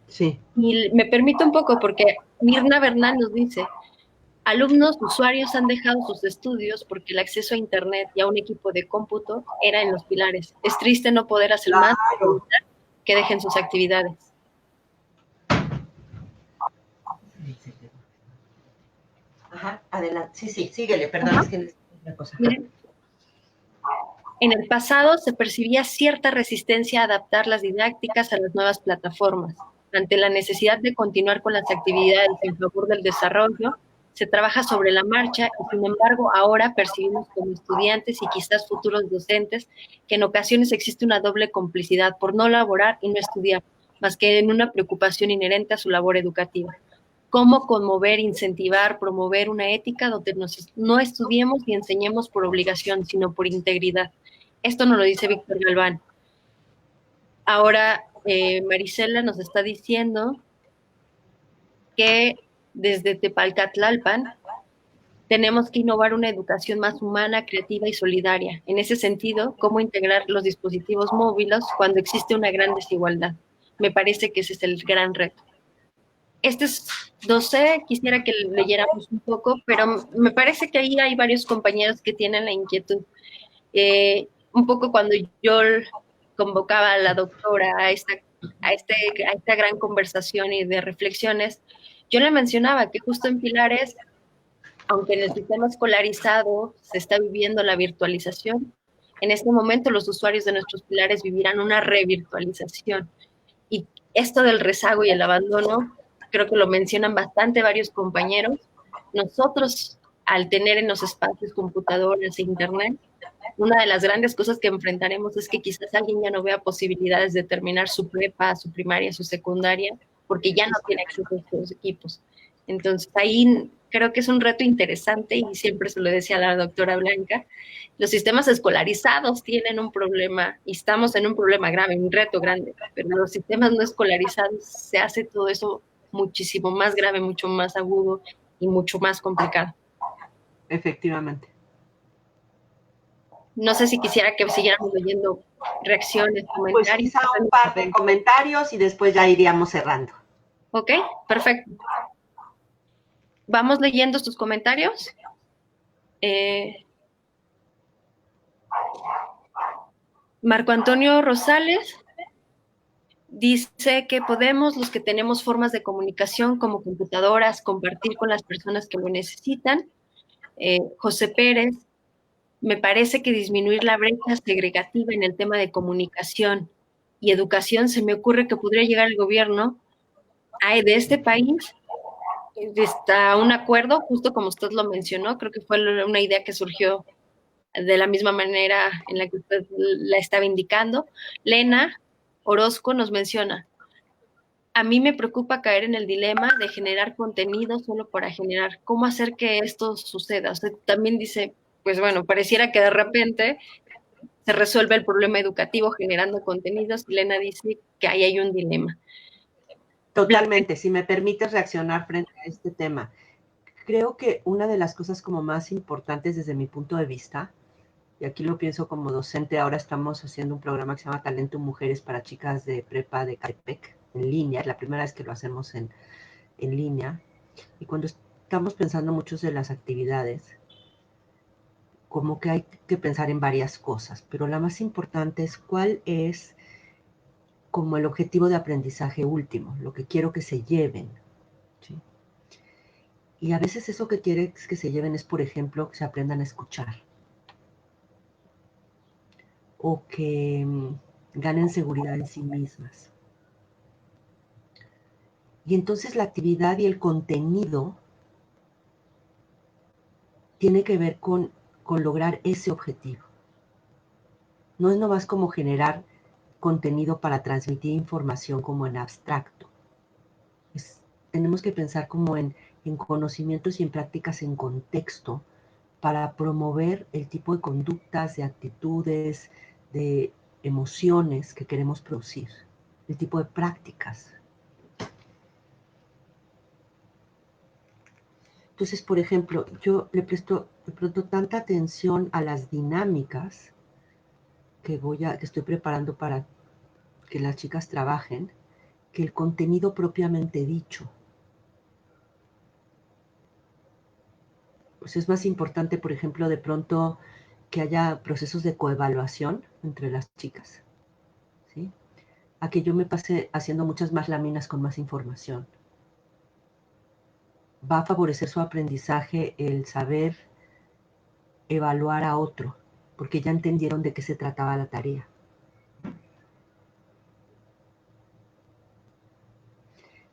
Sí. Y me permito un poco porque Mirna Bernal nos dice, alumnos, usuarios han dejado sus estudios porque el acceso a Internet y a un equipo de cómputo era en los Pilares. Es triste no poder hacer más que dejen sus actividades. Ajá, adelante. Sí, síguele, perdón, es que es una cosa. Miren, en el pasado se percibía cierta resistencia a adaptar las didácticas a las nuevas plataformas. Ante la necesidad de continuar con las actividades en favor del desarrollo, se trabaja sobre la marcha y, sin embargo, ahora percibimos como estudiantes y quizás futuros docentes que en ocasiones existe una doble complicidad por no laborar y no estudiar, más que en una preocupación inherente a su labor educativa. Cómo conmover, incentivar, promover una ética donde no estudiemos y enseñemos por obligación, sino por integridad. Esto nos lo dice Víctor Galván. Ahora, Marisela nos está diciendo que desde Tepalcatlalpan tenemos que innovar una educación más humana, creativa y solidaria. En ese sentido, cómo integrar los dispositivos móviles cuando existe una gran desigualdad. Me parece que ese es el gran reto. No sé, quisiera que leyéramos un poco, pero me parece que ahí hay varios compañeros que tienen la inquietud. Un poco cuando yo convocaba a la doctora a esta gran conversación y de reflexiones, yo le mencionaba que justo en Pilares, aunque en el sistema escolarizado se está viviendo la virtualización, en este momento los usuarios de nuestros Pilares vivirán una revirtualización. Y esto del rezago y el abandono, creo que lo mencionan bastante varios compañeros. Nosotros, al tener en los espacios computadoras e internet, una de las grandes cosas que enfrentaremos es que quizás alguien ya no vea posibilidades de terminar su prepa, su primaria, su secundaria, porque ya no tiene acceso a estos equipos. Entonces, ahí creo que es un reto interesante y siempre se lo decía a la doctora Blanca, los sistemas escolarizados tienen un problema y estamos en un problema grave, un reto grande, pero los sistemas no escolarizados se hace todo eso muchísimo más grave, mucho más agudo y mucho más complicado. Efectivamente. No sé si quisiera que siguiéramos leyendo reacciones, comentarios. Pues quizá un par de comentarios y después ya iríamos cerrando. Ok, perfecto. Vamos leyendo sus comentarios. Marco Antonio Rosales dice que podemos, los que tenemos formas de comunicación como computadoras, compartir con las personas que lo necesitan. José Pérez, me parece que disminuir la brecha segregativa en el tema de comunicación y educación, se me ocurre que podría llegar el gobierno de este país está un acuerdo, justo como usted lo mencionó, creo que fue una idea que surgió de la misma manera en la que usted la estaba indicando. Lena Orozco nos menciona, a mí me preocupa caer en el dilema de generar contenido solo para generar. ¿Cómo hacer que esto suceda? O sea, también dice, pues bueno, pareciera que de repente se resuelve el problema educativo generando contenidos. Lena dice que ahí hay un dilema. Totalmente, si me permites reaccionar frente a este tema. Creo que una de las cosas como más importantes desde mi punto de vista, y aquí lo pienso como docente, ahora estamos haciendo un programa que se llama Talento Mujeres para chicas de prepa de Catepec, en línea, es la primera vez que lo hacemos en línea, y cuando estamos pensando muchas de las actividades, como que hay que pensar en varias cosas, pero la más importante es cuál es como el objetivo de aprendizaje último, lo que quiero que se lleven, ¿sí? Y a veces eso que quieres que se lleven es, por ejemplo, que se aprendan a escuchar. o que ganen seguridad en sí mismas. Y entonces la actividad y el contenido tiene que ver con lograr ese objetivo. No es nomás como generar contenido para transmitir información como en abstracto. Tenemos que pensar como en conocimientos y en prácticas en contexto para promover el tipo de conductas, de actitudes, de emociones que queremos producir, el tipo de prácticas. Entonces, por ejemplo, yo le presto de pronto tanta atención a las dinámicas que estoy preparando para que las chicas trabajen, que el contenido propiamente dicho. Pues es más importante, por ejemplo, de pronto que haya procesos de coevaluación entre las chicas, ¿sí? A que yo me pase haciendo muchas más láminas con más información. Va a favorecer su aprendizaje el saber evaluar a otro, porque ya entendieron de qué se trataba la tarea.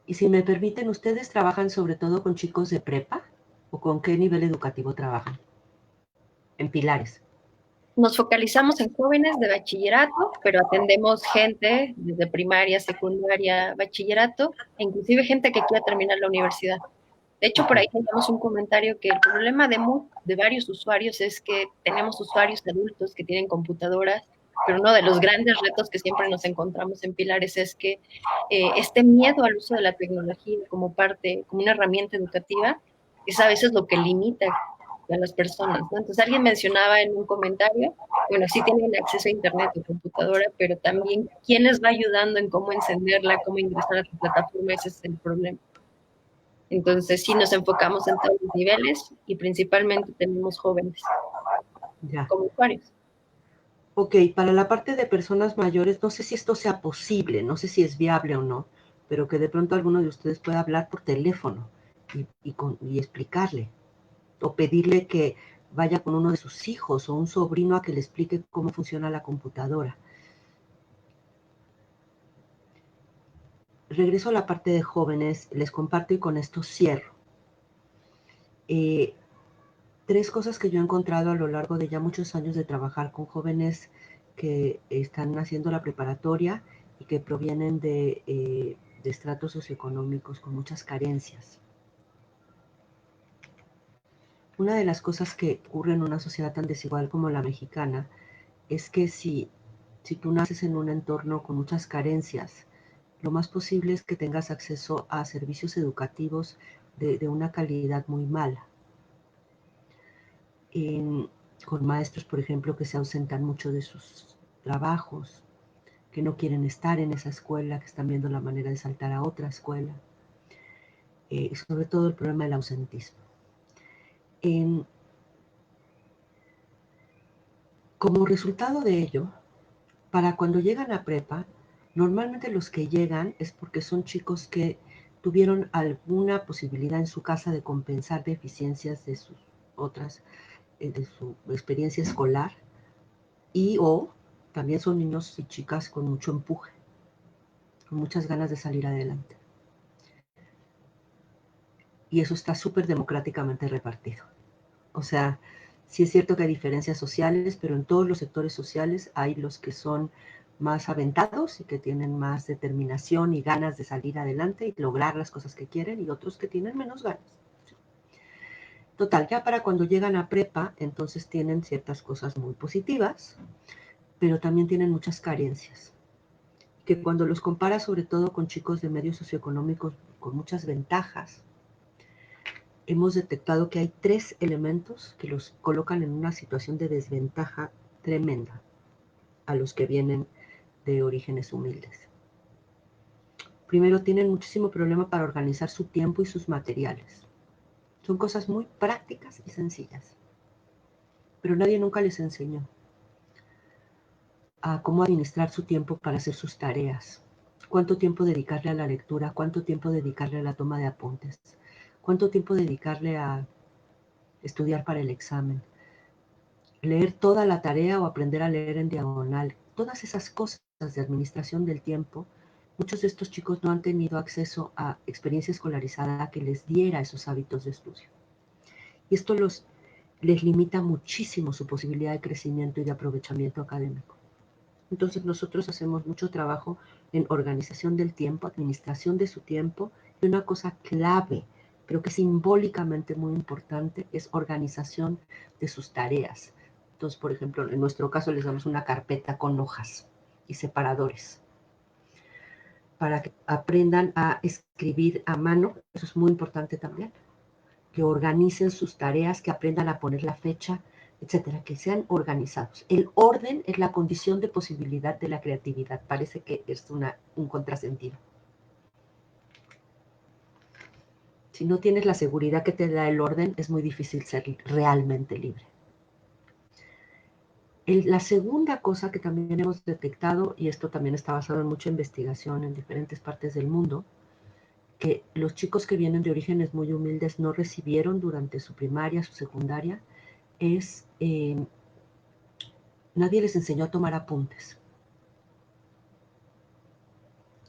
Y si me permiten, ¿ustedes trabajan sobre todo con chicos de prepa? ¿O con qué nivel educativo trabajan? En Pilares. Nos focalizamos en jóvenes de bachillerato, pero atendemos gente desde primaria, secundaria, bachillerato, e inclusive gente que quiera terminar la universidad. De hecho, por ahí tenemos un comentario que el problema de varios usuarios es que tenemos usuarios adultos que tienen computadoras, pero uno de los grandes retos que siempre nos encontramos en Pilares es que este miedo al uso de la tecnología como como una herramienta educativa, es a veces lo que limita a las personas, ¿no? Entonces alguien mencionaba en un comentario, bueno, sí tienen acceso a internet o computadora, pero también quién les va ayudando en cómo encenderla, cómo ingresar a tu plataforma, ese es el problema. Entonces sí nos enfocamos en todos los niveles y principalmente tenemos jóvenes como usuarios. Ok, para la parte de personas mayores, no sé si esto sea posible, no sé si es viable o no, pero que de pronto alguno de ustedes pueda hablar por teléfono y explicarle, o pedirle que vaya con uno de sus hijos o un sobrino a que le explique cómo funciona la computadora. Regreso a la parte de jóvenes, les comparto y con esto cierro. Tres cosas que yo he encontrado a lo largo de ya muchos años de trabajar con jóvenes que están haciendo la preparatoria y que provienen de estratos socioeconómicos con muchas carencias. Una de las cosas que ocurre en una sociedad tan desigual como la mexicana es que si tú naces en un entorno con muchas carencias, lo más posible es que tengas acceso a servicios educativos de una calidad muy mala. Con maestros, por ejemplo, que se ausentan mucho de sus trabajos, que no quieren estar en esa escuela, que están viendo la manera de saltar a otra escuela. Sobre todo el problema del ausentismo. Como resultado de ello, para cuando llegan a prepa, normalmente los que llegan es porque son chicos que tuvieron alguna posibilidad en su casa de compensar deficiencias de sus otras, de su experiencia escolar, y o también son niños y chicas con mucho empuje, con muchas ganas de salir adelante. Y eso está súper democráticamente repartido. O sea, sí es cierto que hay diferencias sociales, pero en todos los sectores sociales hay los que son más aventados y que tienen más determinación y ganas de salir adelante y lograr las cosas que quieren, y otros que tienen menos ganas. Total, ya para cuando llegan a prepa, entonces tienen ciertas cosas muy positivas, pero también tienen muchas carencias, que cuando los compara sobre todo con chicos de medios socioeconómicos con muchas ventajas, hemos detectado que hay tres elementos que los colocan en una situación de desventaja tremenda a los que vienen de orígenes humildes. Primero, tienen muchísimo problema para organizar su tiempo y sus materiales. Son cosas muy prácticas y sencillas, pero nadie nunca les enseñó a cómo administrar su tiempo para hacer sus tareas, cuánto tiempo dedicarle a la lectura, cuánto tiempo dedicarle a la toma de apuntes, cuánto tiempo dedicarle a estudiar para el examen. leer toda la tarea o aprender a leer en diagonal. Todas esas cosas de administración del tiempo, muchos de estos chicos no han tenido acceso a experiencia escolarizada que les diera esos hábitos de estudio. Y esto les limita muchísimo su posibilidad de crecimiento y de aprovechamiento académico. Entonces nosotros hacemos mucho trabajo en organización del tiempo, administración de su tiempo, y una cosa clave, pero que simbólicamente muy importante, es organización de sus tareas. Entonces, por ejemplo, en nuestro caso les damos una carpeta con hojas y separadores para que aprendan a escribir a mano. Eso es muy importante también. Que organicen sus tareas, que aprendan a poner la fecha, etcétera, que sean organizados. El orden es la condición de posibilidad de la creatividad. Parece que es un contrasentido. Si no tienes la seguridad que te da el orden, es muy difícil ser realmente libre. La segunda cosa que también hemos detectado, y esto también está basado en mucha investigación en diferentes partes del mundo, que los chicos que vienen de orígenes muy humildes no recibieron durante su primaria, su secundaria, es nadie les enseñó a tomar apuntes.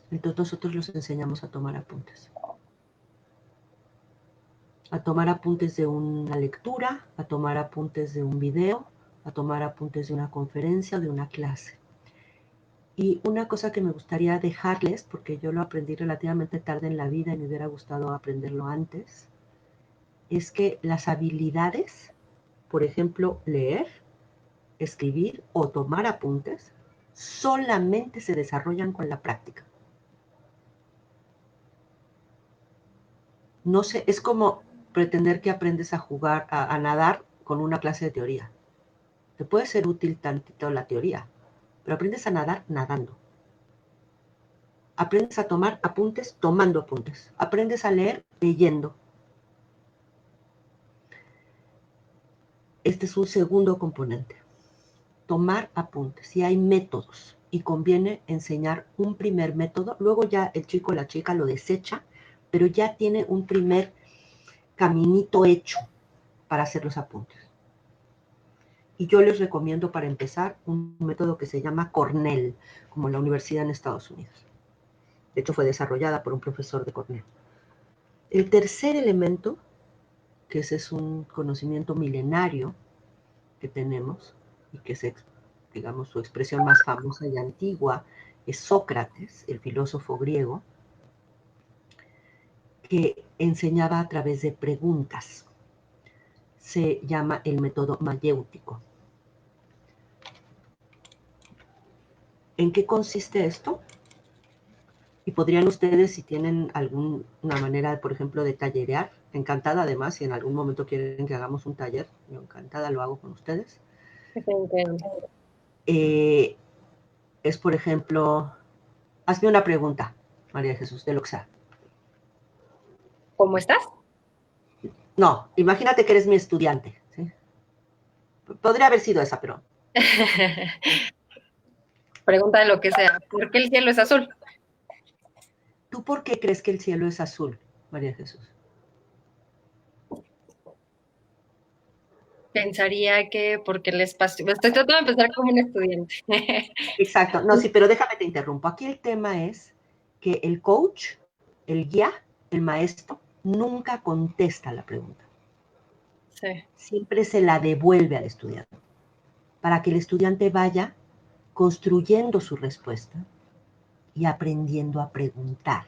Entonces nosotros los enseñamos a tomar apuntes. A tomar apuntes de una lectura, a tomar apuntes de un video, a tomar apuntes de una conferencia o de una clase. Y una cosa que me gustaría dejarles, porque yo lo aprendí relativamente tarde en la vida y me hubiera gustado aprenderlo antes, es que las habilidades, por ejemplo, leer, escribir o tomar apuntes, solamente se desarrollan con la práctica. No sé, es como pretender que aprendes a jugar, a nadar con una clase de teoría. Te puede ser útil tantito la teoría, pero aprendes a nadar nadando. Aprendes a tomar apuntes tomando apuntes. Aprendes a leer leyendo. Este es un segundo componente. Tomar apuntes. Y hay métodos. Y conviene enseñar un primer método. Luego ya el chico o la chica lo desecha, pero ya tiene un primer caminito hecho para hacer los apuntes. Y yo les recomiendo para empezar un método que se llama Cornell, como la universidad en Estados Unidos. De hecho, fue desarrollada por un profesor de Cornell. El tercer elemento, que ese es un conocimiento milenario que tenemos y que es, digamos, su expresión más famosa y antigua, es Sócrates, el filósofo griego, que enseñaba a través de preguntas. Se llama el método mayéutico. ¿En qué consiste esto? Y podrían ustedes, si tienen alguna manera, por ejemplo, de tallerear, encantada además, si en algún momento quieren que hagamos un taller, yo encantada lo hago con ustedes. Es, por ejemplo, hazme una pregunta, María Jesús, de lo que sea. ¿Cómo estás? No, imagínate que eres mi estudiante, ¿sí? Podría haber sido esa, pero... Pregunta de lo que sea. ¿Por qué el cielo es azul? ¿Tú por qué crees que el cielo es azul, María Jesús? Pensaría que porque el espacio... Estoy tratando de empezar como un estudiante. Exacto, no, sí, pero déjame te interrumpo. Aquí el tema es que el coach, el guía, el maestro, nunca contesta la pregunta. Sí. Siempre se la devuelve al estudiante, para que el estudiante vaya construyendo su respuesta y aprendiendo a preguntar.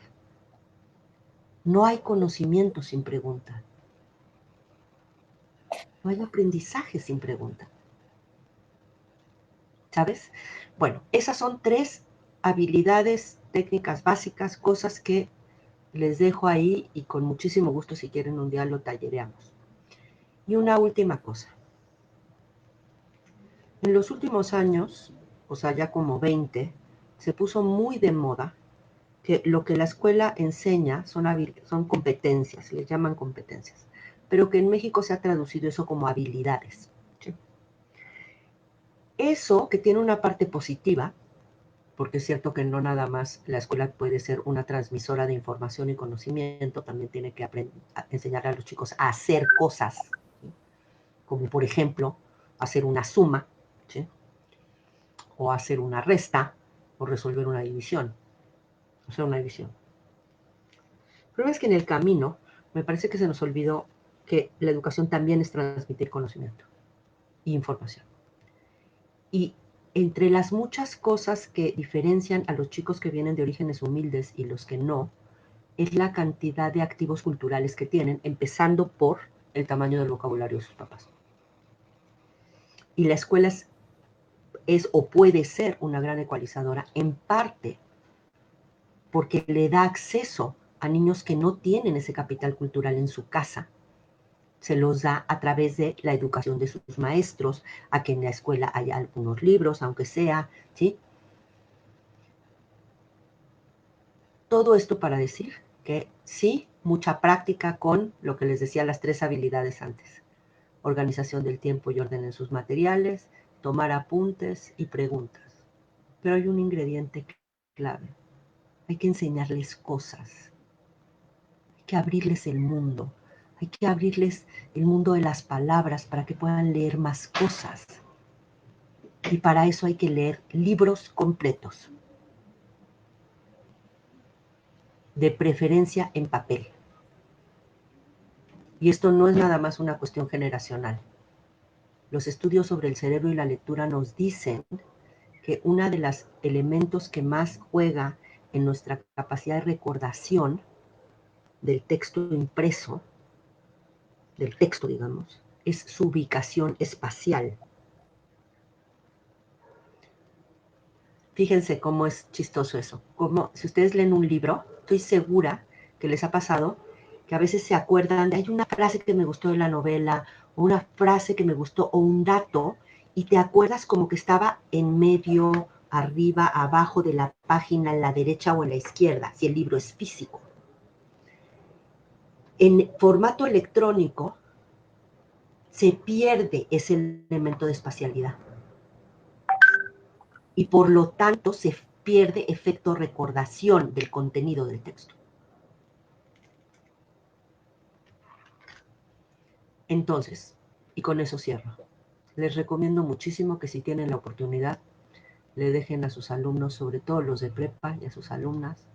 No hay conocimiento sin pregunta. No hay aprendizaje sin pregunta. ¿Sabes? Bueno, esas son 3 habilidades técnicas básicas, cosas que les dejo ahí y con muchísimo gusto si quieren un día lo tallereamos. Y una última cosa. En los últimos años, o sea, ya como 20, se puso muy de moda que lo que la escuela enseña son competencias, les llaman competencias, pero que en México se ha traducido eso como habilidades. ¿Sí? Eso que tiene una parte positiva, porque es cierto que no nada más la escuela puede ser una transmisora de información y conocimiento, también tiene que enseñar a los chicos a hacer cosas, ¿sí? Como por ejemplo hacer una suma, ¿sí? O hacer una resta, o resolver una división. Hacer una división. El problema es que en el camino me parece que se nos olvidó que la educación también es transmitir conocimiento e información. Y entre las muchas cosas que diferencian a los chicos que vienen de orígenes humildes y los que no, es la cantidad de activos culturales que tienen, empezando por el tamaño del vocabulario de sus papás. Y la escuela es o puede ser una gran ecualizadora, en parte porque le da acceso a niños que no tienen ese capital cultural en su casa. Se los da a través de la educación de sus maestros, a que en la escuela haya algunos libros, aunque sea, ¿sí? Todo esto para decir que sí, mucha práctica con lo que les decía, las 3 habilidades antes. Organización del tiempo y orden en sus materiales, tomar apuntes y preguntas. Pero hay un ingrediente clave. Hay que enseñarles cosas. Hay que abrirles el mundo. Hay que abrirles el mundo de las palabras para que puedan leer más cosas. Y para eso hay que leer libros completos. De preferencia en papel. Y esto no es nada más una cuestión generacional. Los estudios sobre el cerebro y la lectura nos dicen que uno de los elementos que más juega en nuestra capacidad de recordación del texto impreso, del texto, digamos, es su ubicación espacial. Fíjense cómo es chistoso eso. Como si ustedes leen un libro, estoy segura que les ha pasado que a veces se acuerdan de hay una frase que me gustó de la novela, o una frase que me gustó, o un dato, y te acuerdas como que estaba en medio, arriba, abajo de la página, en la derecha o en la izquierda, si el libro es físico. En formato electrónico se pierde ese elemento de espacialidad. Y por lo tanto se pierde efecto recordación del contenido del texto. Entonces, y con eso cierro, les recomiendo muchísimo que si tienen la oportunidad, le dejen a sus alumnos, sobre todo los de prepa y a sus alumnas,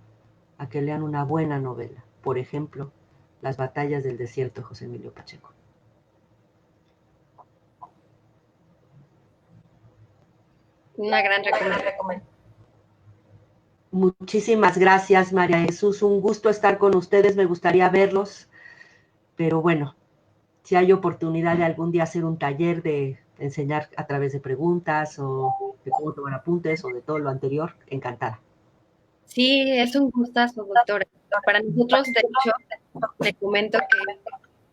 a que lean una buena novela. Por ejemplo, Las batallas del desierto de José Emilio Pacheco. Una gran recomendación. Muchísimas gracias, María Jesús. Un gusto estar con ustedes. Me gustaría verlos. Pero bueno, si hay oportunidad de algún día hacer un taller de enseñar a través de preguntas o de cómo tomar apuntes o de todo lo anterior, encantada. Sí, es un gustazo, doctora. Para nosotros, de hecho, te comento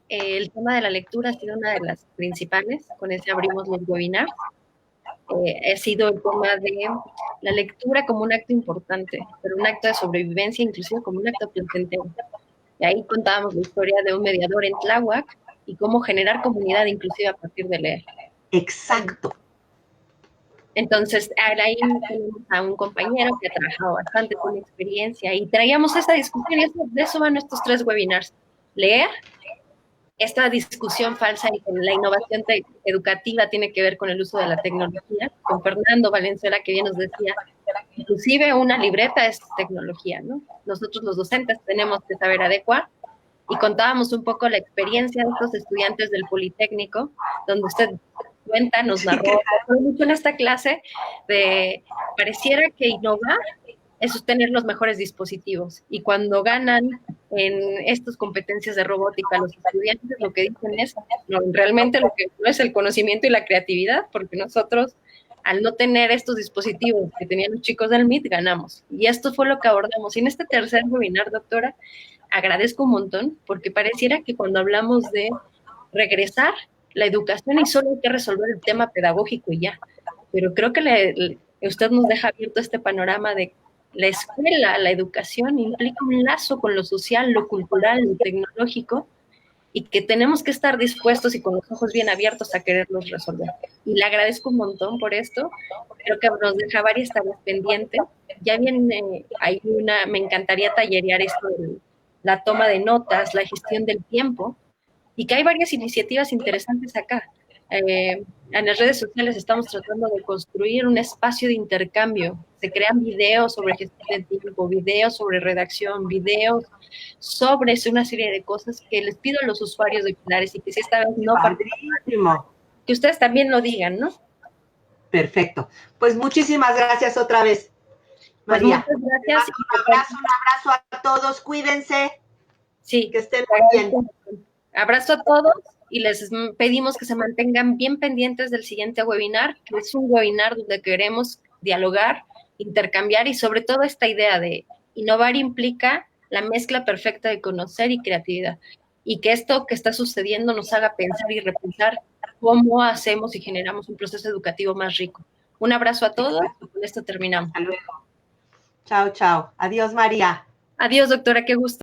que el tema de la lectura ha sido una de las principales. Con ese abrimos los webinars. Ha sido el tema de la lectura como un acto importante, pero un acto de sobrevivencia, inclusive como un acto placentero. Y ahí contábamos la historia de un mediador en Tláhuac y cómo generar comunidad inclusive a partir de leer. Exacto. Entonces, ahí tenemos a un compañero que ha trabajado bastante con experiencia y traíamos esta discusión y de eso van estos 3 webinars. Leer, esta discusión falsa y que la innovación educativa tiene que ver con el uso de la tecnología, con Fernando Valenzuela que bien nos decía, inclusive una libreta es tecnología, ¿no? Nosotros los docentes tenemos que saber adecuar y contábamos un poco la experiencia de estos estudiantes del Politécnico, donde usted cuenta, nos narró mucho en esta clase de pareciera que innovar es tener los mejores dispositivos y cuando ganan en estas competencias de robótica los estudiantes lo que dicen es no, realmente lo que no es el conocimiento y la creatividad, porque nosotros al no tener estos dispositivos que tenían los chicos del MIT ganamos y esto fue lo que abordamos y en este tercer webinar, doctora, agradezco un montón porque pareciera que cuando hablamos de regresar la educación y solo hay que resolver el tema pedagógico y ya. Pero creo que usted nos deja abierto este panorama de la escuela, la educación implica un lazo con lo social, lo cultural, lo tecnológico y que tenemos que estar dispuestos y con los ojos bien abiertos a quererlos resolver. Y le agradezco un montón por esto. Creo que nos deja varias tareas pendientes. Ya viene, hay me encantaría tallerear esto de la toma de notas, la gestión del tiempo, y que hay varias iniciativas interesantes acá. En las redes sociales estamos tratando de construir un espacio de intercambio. Se crean videos sobre gestión de tiempo, videos sobre redacción, videos sobre una serie de cosas que les pido a los usuarios de Pilares y que si esta vez no Padrísimo. que ustedes también lo digan, ¿no? Perfecto. Pues muchísimas gracias otra vez, Pues María. muchas gracias. Un abrazo a todos. Cuídense. Sí. Que estén muy bien. Abrazo a todos y les pedimos que se mantengan bien pendientes del siguiente webinar, que es un webinar donde queremos dialogar, intercambiar y sobre todo esta idea de innovar implica la mezcla perfecta de conocer y creatividad. Y que esto que está sucediendo nos haga pensar y repensar cómo hacemos y generamos un proceso educativo más rico. Un abrazo a todos y con esto terminamos. Hasta luego. Chao, chao. Adiós, María. Adiós, doctora, qué gusto.